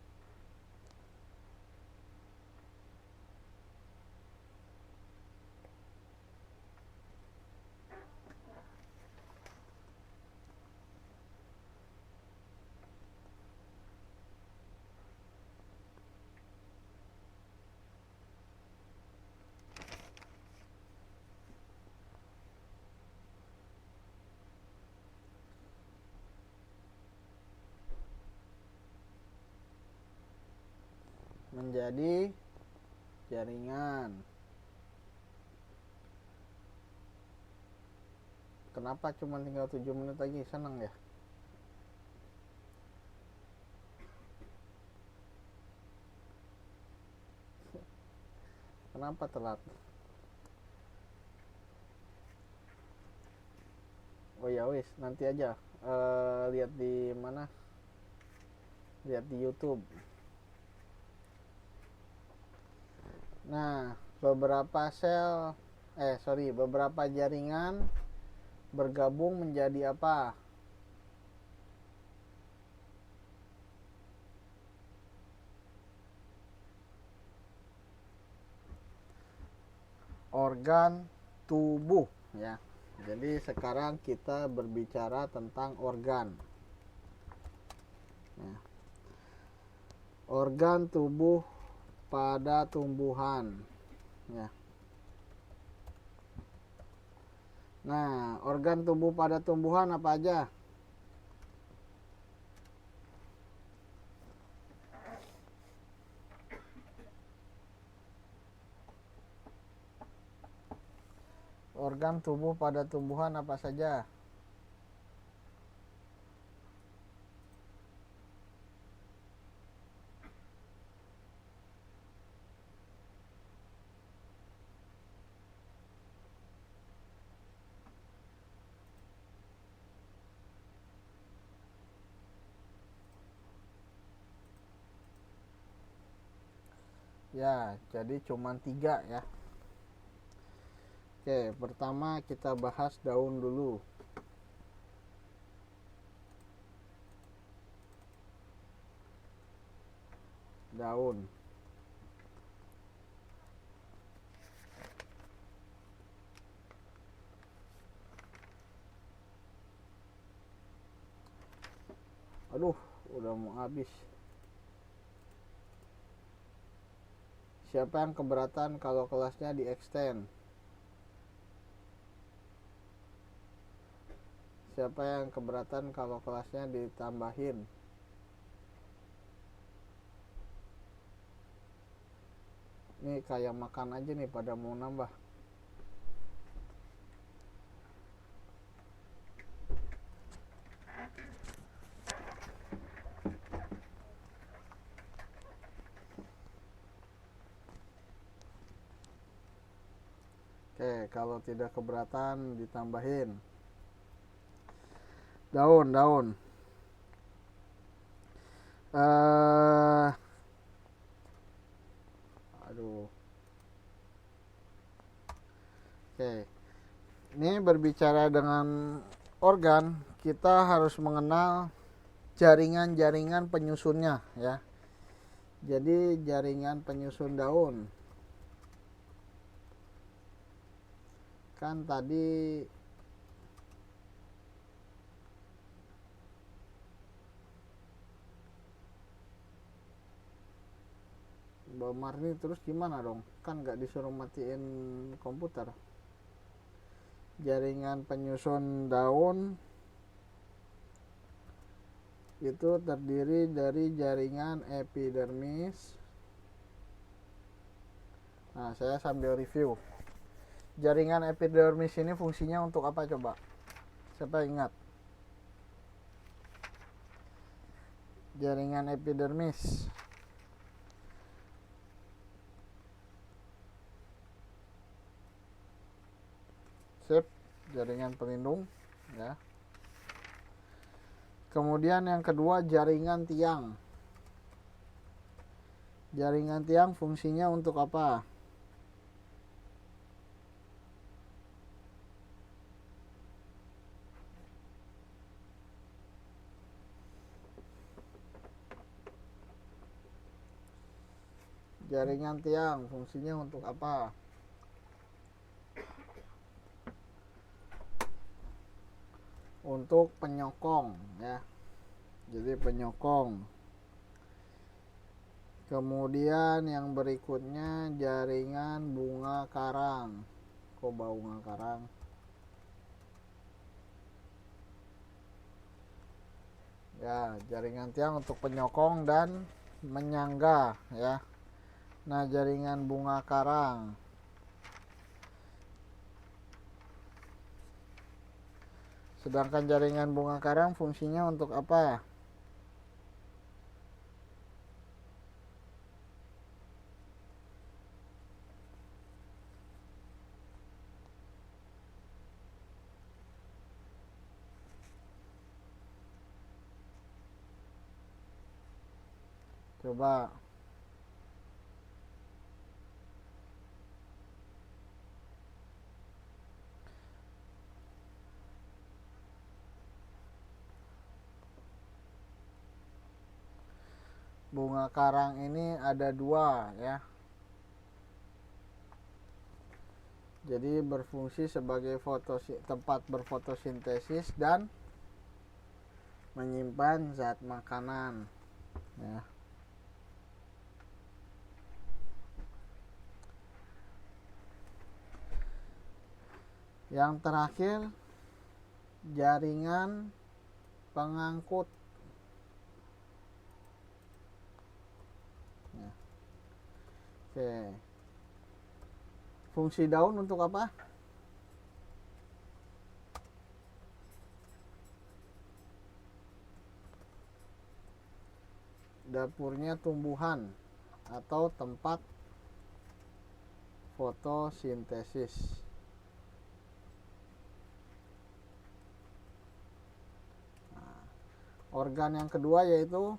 Speaker 1: menjadi jaringan. Kenapa cuma tinggal 7 menit lagi? Senang ya? Kenapa telat? Oh ya wis, nanti aja. Lihat di mana? Lihat di YouTube. Nah, beberapa jaringan bergabung menjadi apa? Organ tubuh ya. Jadi sekarang kita berbicara tentang organ. Nah, organ tubuh pada tumbuhan ya. Nah, organ tubuh pada tumbuhan apa aja? Organ tubuh pada tumbuhan apa saja? Ya, jadi cuma 3 ya. Oke, pertama kita bahas daun dulu. Daun. Aduh, udah mau habis. Siapa yang keberatan kalau kelasnya di extend? Siapa yang keberatan kalau kelasnya ditambahin? Nih kayak makan aja nih, pada mau nambah. Oke, kalau tidak keberatan ditambahin. Daun. Aduh. Oke. Ini berbicara dengan organ, kita harus mengenal jaringan-jaringan penyusunnya ya. Jadi jaringan penyusun daun. Kan tadi Mbak Marni terus gimana dong? Kan gak disuruh matiin komputer. Jaringan penyusun daun itu terdiri dari jaringan epidermis. Nah, saya sambil review. Jaringan epidermis ini fungsinya untuk apa coba? Siapa ingat? Jaringan epidermis. Sip, jaringan pelindung ya. Kemudian yang kedua jaringan tiang. Jaringan tiang fungsinya untuk apa? Jaringan tiang fungsinya untuk apa? Untuk penyokong ya. Jadi penyokong. Kemudian yang berikutnya jaringan bunga karang. Kok bau bunga karang? Ya, jaringan tiang untuk penyokong dan menyangga ya. Nah, jaringan bunga karang. Sedangkan jaringan bunga karang fungsinya untuk apa? Coba. Bunga karang ini ada dua ya. Jadi berfungsi sebagai tempat berfotosintesis dan menyimpan zat makanan ya. Yang terakhir, jaringan pengangkut ya. Oke. Fungsi daun untuk apa? Dapurnya tumbuhan atau tempat fotosintesis. Nah, organ yang kedua yaitu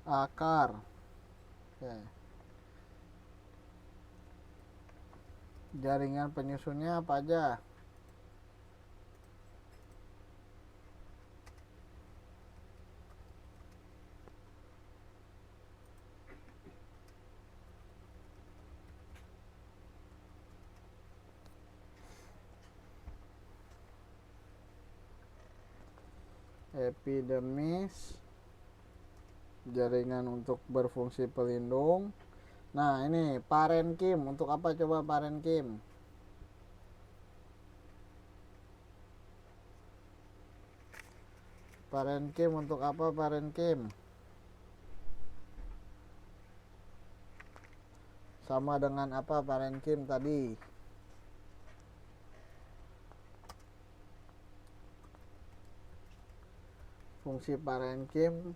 Speaker 1: akar. Oke. Jaringan penyusunnya apa aja? Epidermis, jaringan untuk berfungsi pelindung. Nah, ini parenkim. Untuk apa coba parenkim? Parenkim untuk apa parenkim? Sama dengan apa parenkim tadi? Fungsi parenkim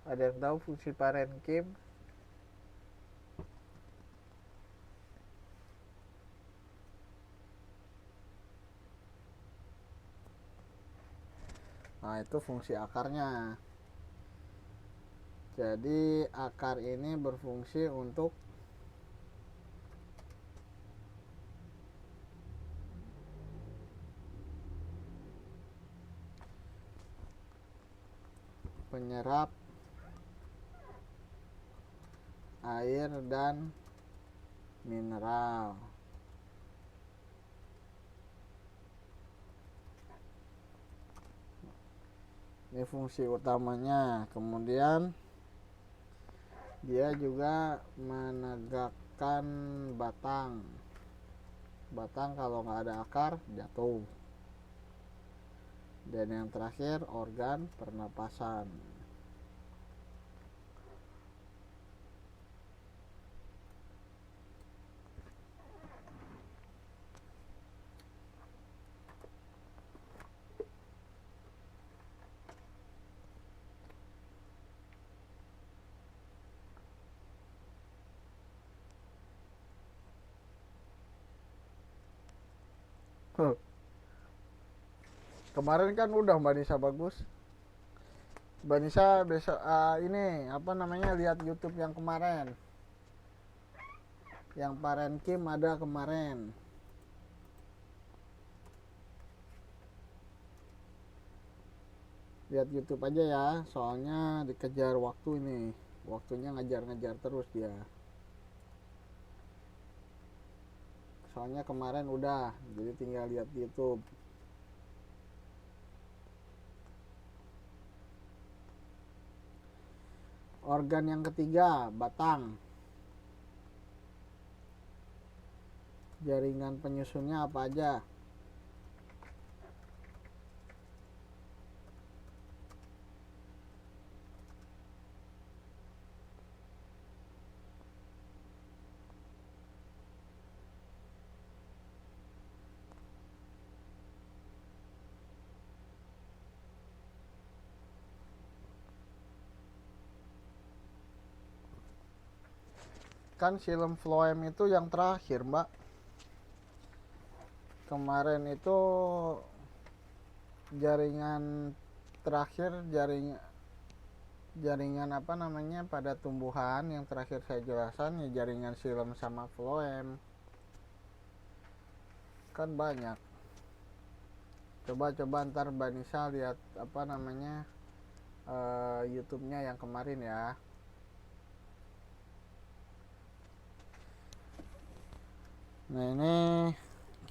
Speaker 1: ada yang tahu fungsi parenkim? Nah, itu fungsi akarnya. Jadi akar ini berfungsi untuk penyerap air dan mineral. Ini fungsi utamanya. Kemudian dia juga menegakkan batang. Batang kalau nggak ada akar jatuh. Dan yang terakhir organ pernapasan. Kemarin kan udah Mbak Nisa bagus. Mbak Nisa besok ini apa namanya lihat YouTube yang kemarin. Yang parenkim ada kemarin. Lihat YouTube aja ya, soalnya dikejar waktu ini. Waktunya ngejar-ngejar terus dia. Soalnya kemarin udah, jadi tinggal lihat di YouTube. Organ yang ketiga, batang. Jaringan penyusunnya apa aja? Kan silem floem itu yang terakhir, Mbak. Kemarin itu jaringan terakhir, jaringan apa namanya pada tumbuhan yang terakhir saya jelaskan ya jaringan silem sama floem. Kan banyak. Coba ntar Mbak Nisa lihat apa namanya YouTube-nya yang kemarin ya. Nah ini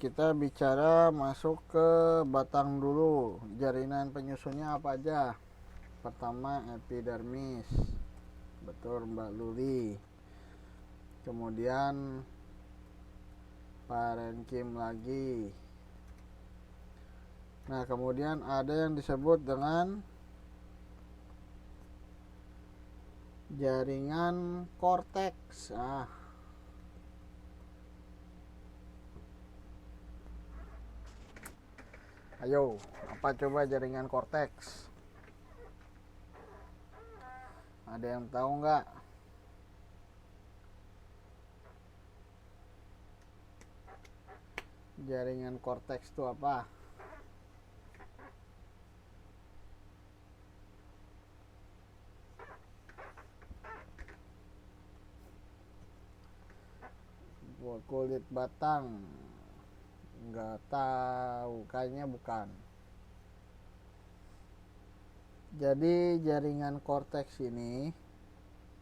Speaker 1: kita bicara masuk ke batang dulu. Jaringan penyusunnya apa aja? Pertama epidermis, betul Mbak Luli. Kemudian parenkim lagi. Nah kemudian ada yang disebut dengan jaringan korteks. Ayo, apa coba jaringan korteks? Ada yang tahu nggak? Jaringan korteks itu apa? Kulit batang. Nggak tahu, kayaknya bukan. Jadi jaringan korteks ini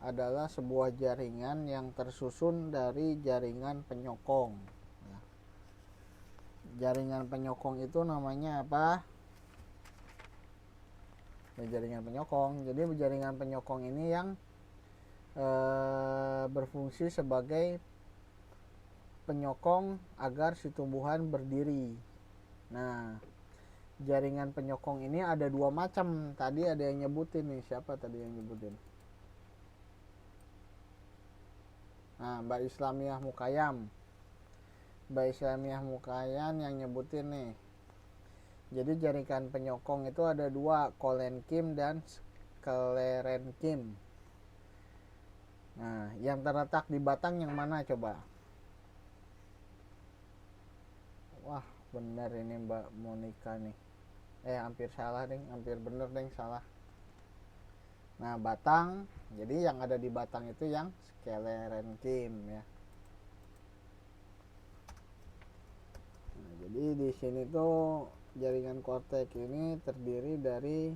Speaker 1: adalah sebuah jaringan yang tersusun dari jaringan penyokong. Jaringan penyokong itu namanya apa? Ya, jaringan penyokong. Jadi jaringan penyokong ini yang berfungsi sebagai penyokong agar si tumbuhan berdiri. Nah, jaringan penyokong ini ada dua macam. Tadi ada yang nyebutin nih. Siapa tadi yang nyebutin? Nah, Mbak Islamiah Mukayam. Mbak Islamiah Mukayam yang nyebutin nih. Jadi jaringan penyokong itu ada dua, kolenkim dan sklerenkim. Nah, yang terletak di batang yang mana coba? Wah, benar ini Mbak Monica nih. Hampir salah deng, hampir bener deng, salah. Nah, batang. Jadi yang ada di batang itu yang sklerenkim ya. Nah, jadi di sini tuh jaringan korteks ini terdiri dari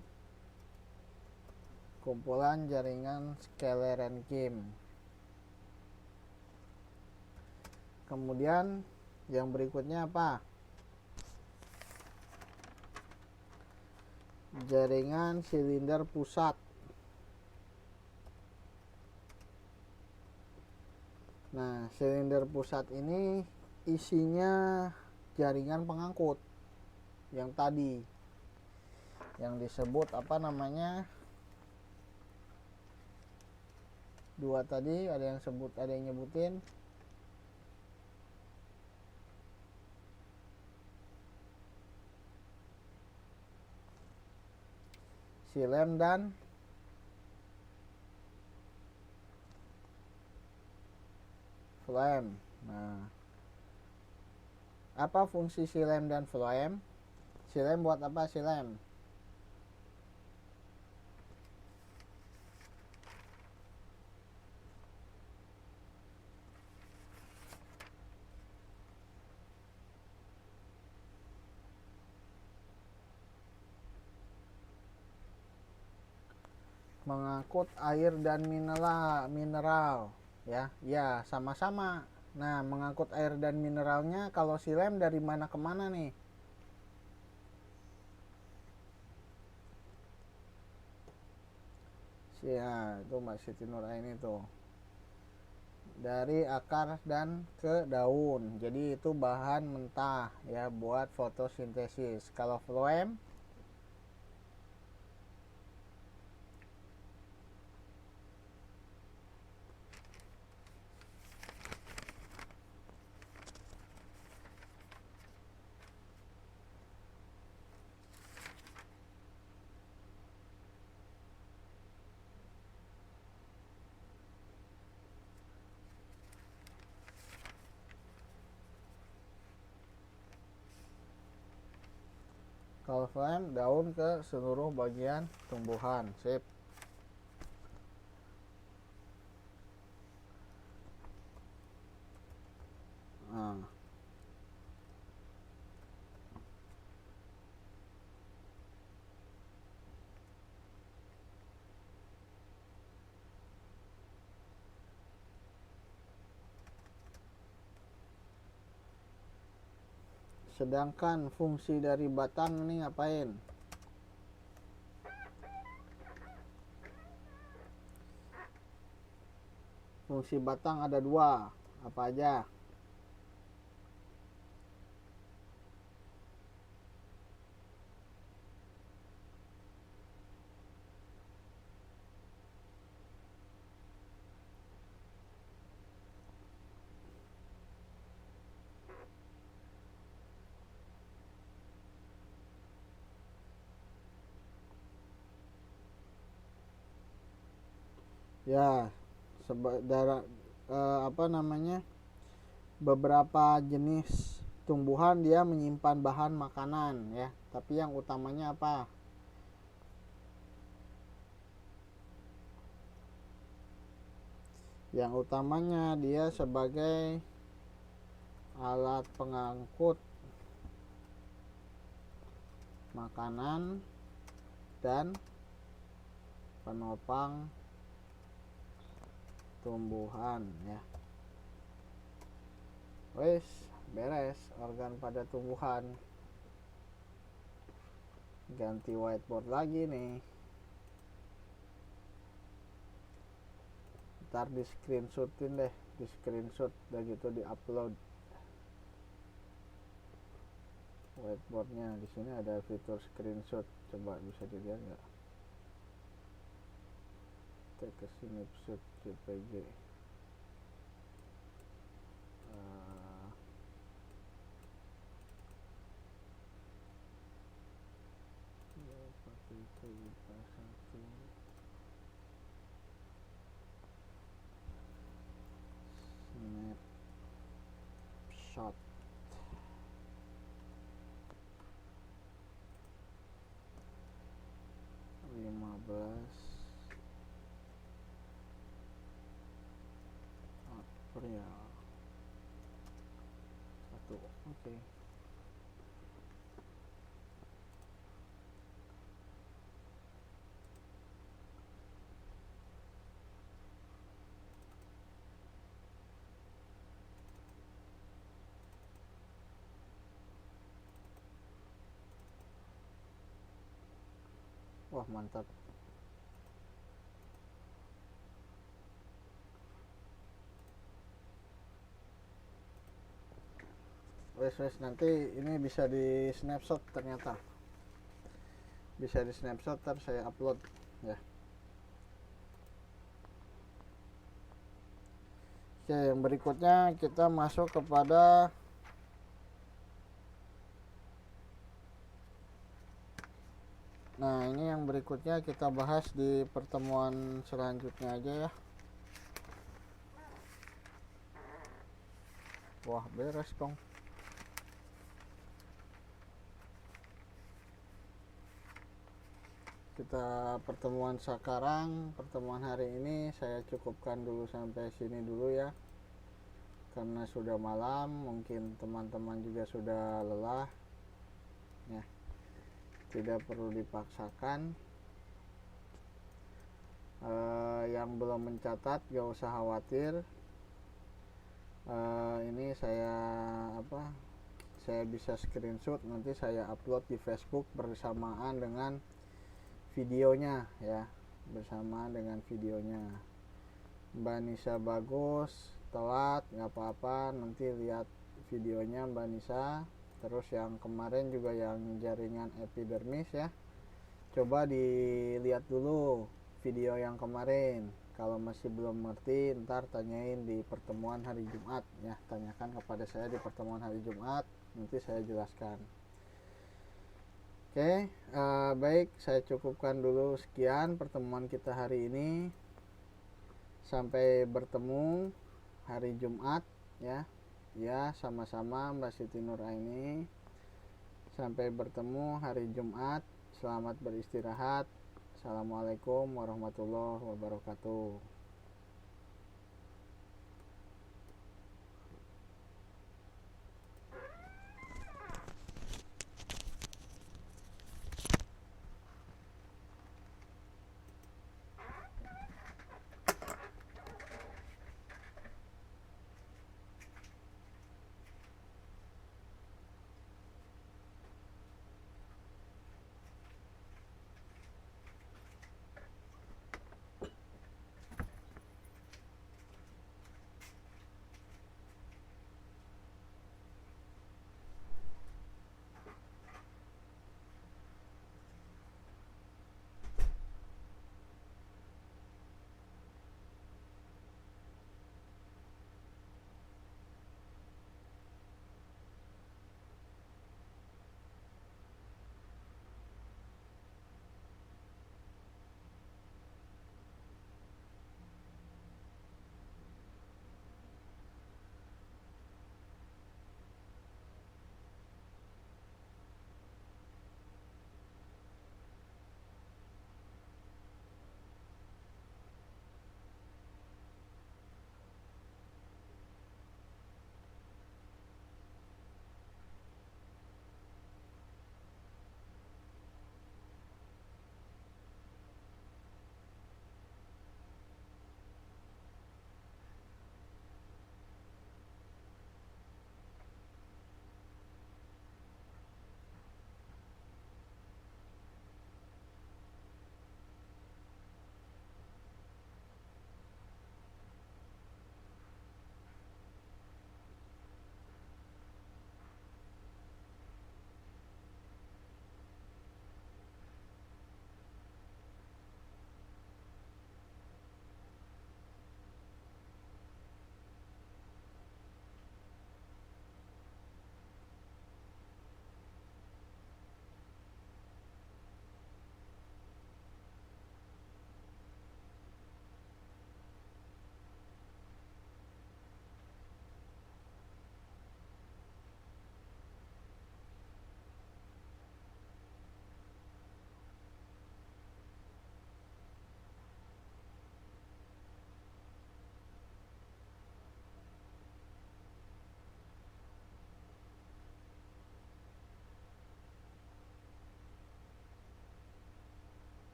Speaker 1: kumpulan jaringan sklerenkim. Kemudian yang berikutnya apa? Jaringan silinder pusat. Nah, silinder pusat ini isinya jaringan pengangkut yang tadi yang disebut apa namanya, dua tadi ada yang nyebutin silem dan floem. Nah, apa fungsi silem dan floem? Silem buat apa silem? Mengangkut air dan mineral ya sama-sama. Nah, mengangkut air dan mineralnya kalau silem dari mana ke mana nih? Ya, itu Mbak Siti Nuraini tuh. Dari akar dan ke daun. Jadi itu bahan mentah ya buat fotosintesis. Kalau phloem daun ke seluruh bagian tumbuhan. Sip. Nah. Sedangkan fungsi dari batang ini ngapain? Fungsi batang ada dua. Apa aja? Ya, apa namanya? Beberapa jenis tumbuhan dia menyimpan bahan makanan ya, tapi yang utamanya apa? Yang utamanya dia sebagai alat pengangkut makanan dan penopang tumbuhan ya. Wes, beres organ pada tumbuhan. Ganti whiteboard lagi nih. Ntar di screenshotin deh, di screenshot udah gitu di upload whiteboardnya. Di sini ada fitur screenshot, coba bisa dilihat nggak? Take a snapshot JPG. Pakai itu buka satu snapshot. April 1. Oke. Wah, mantap. Wes nanti ini bisa di snapshot, ternyata bisa di snapshot, ntar saya upload ya. Oke, yang berikutnya kita masuk kepada ini yang berikutnya kita bahas di pertemuan selanjutnya aja ya. Wah, beres dong. Kita pertemuan sekarang, pertemuan hari ini saya cukupkan dulu sampai sini dulu ya, karena sudah malam, mungkin teman-teman juga sudah lelah ya, tidak perlu dipaksakan. Yang belum mencatat gak usah khawatir. Ini saya bisa screenshot, nanti saya upload di Facebook bersamaan dengan videonya ya. bersama dengan videonya. Mbak Nisa bagus, telat nggak apa-apa, nanti lihat videonya Mbak Nisa. Terus yang kemarin juga yang jaringan epidermis ya, coba dilihat dulu video yang kemarin. Kalau masih belum ngerti, ntar tanyain di pertemuan hari Jumat ya, tanyakan kepada saya di pertemuan hari Jumat, nanti saya jelaskan. Oke, baik, saya cukupkan dulu sekian pertemuan kita hari ini. Sampai bertemu hari Jumat ya. Ya, sama-sama Mbak Siti Nuraini. Sampai bertemu hari Jumat. Selamat beristirahat. Assalamualaikum warahmatullahi wabarakatuh.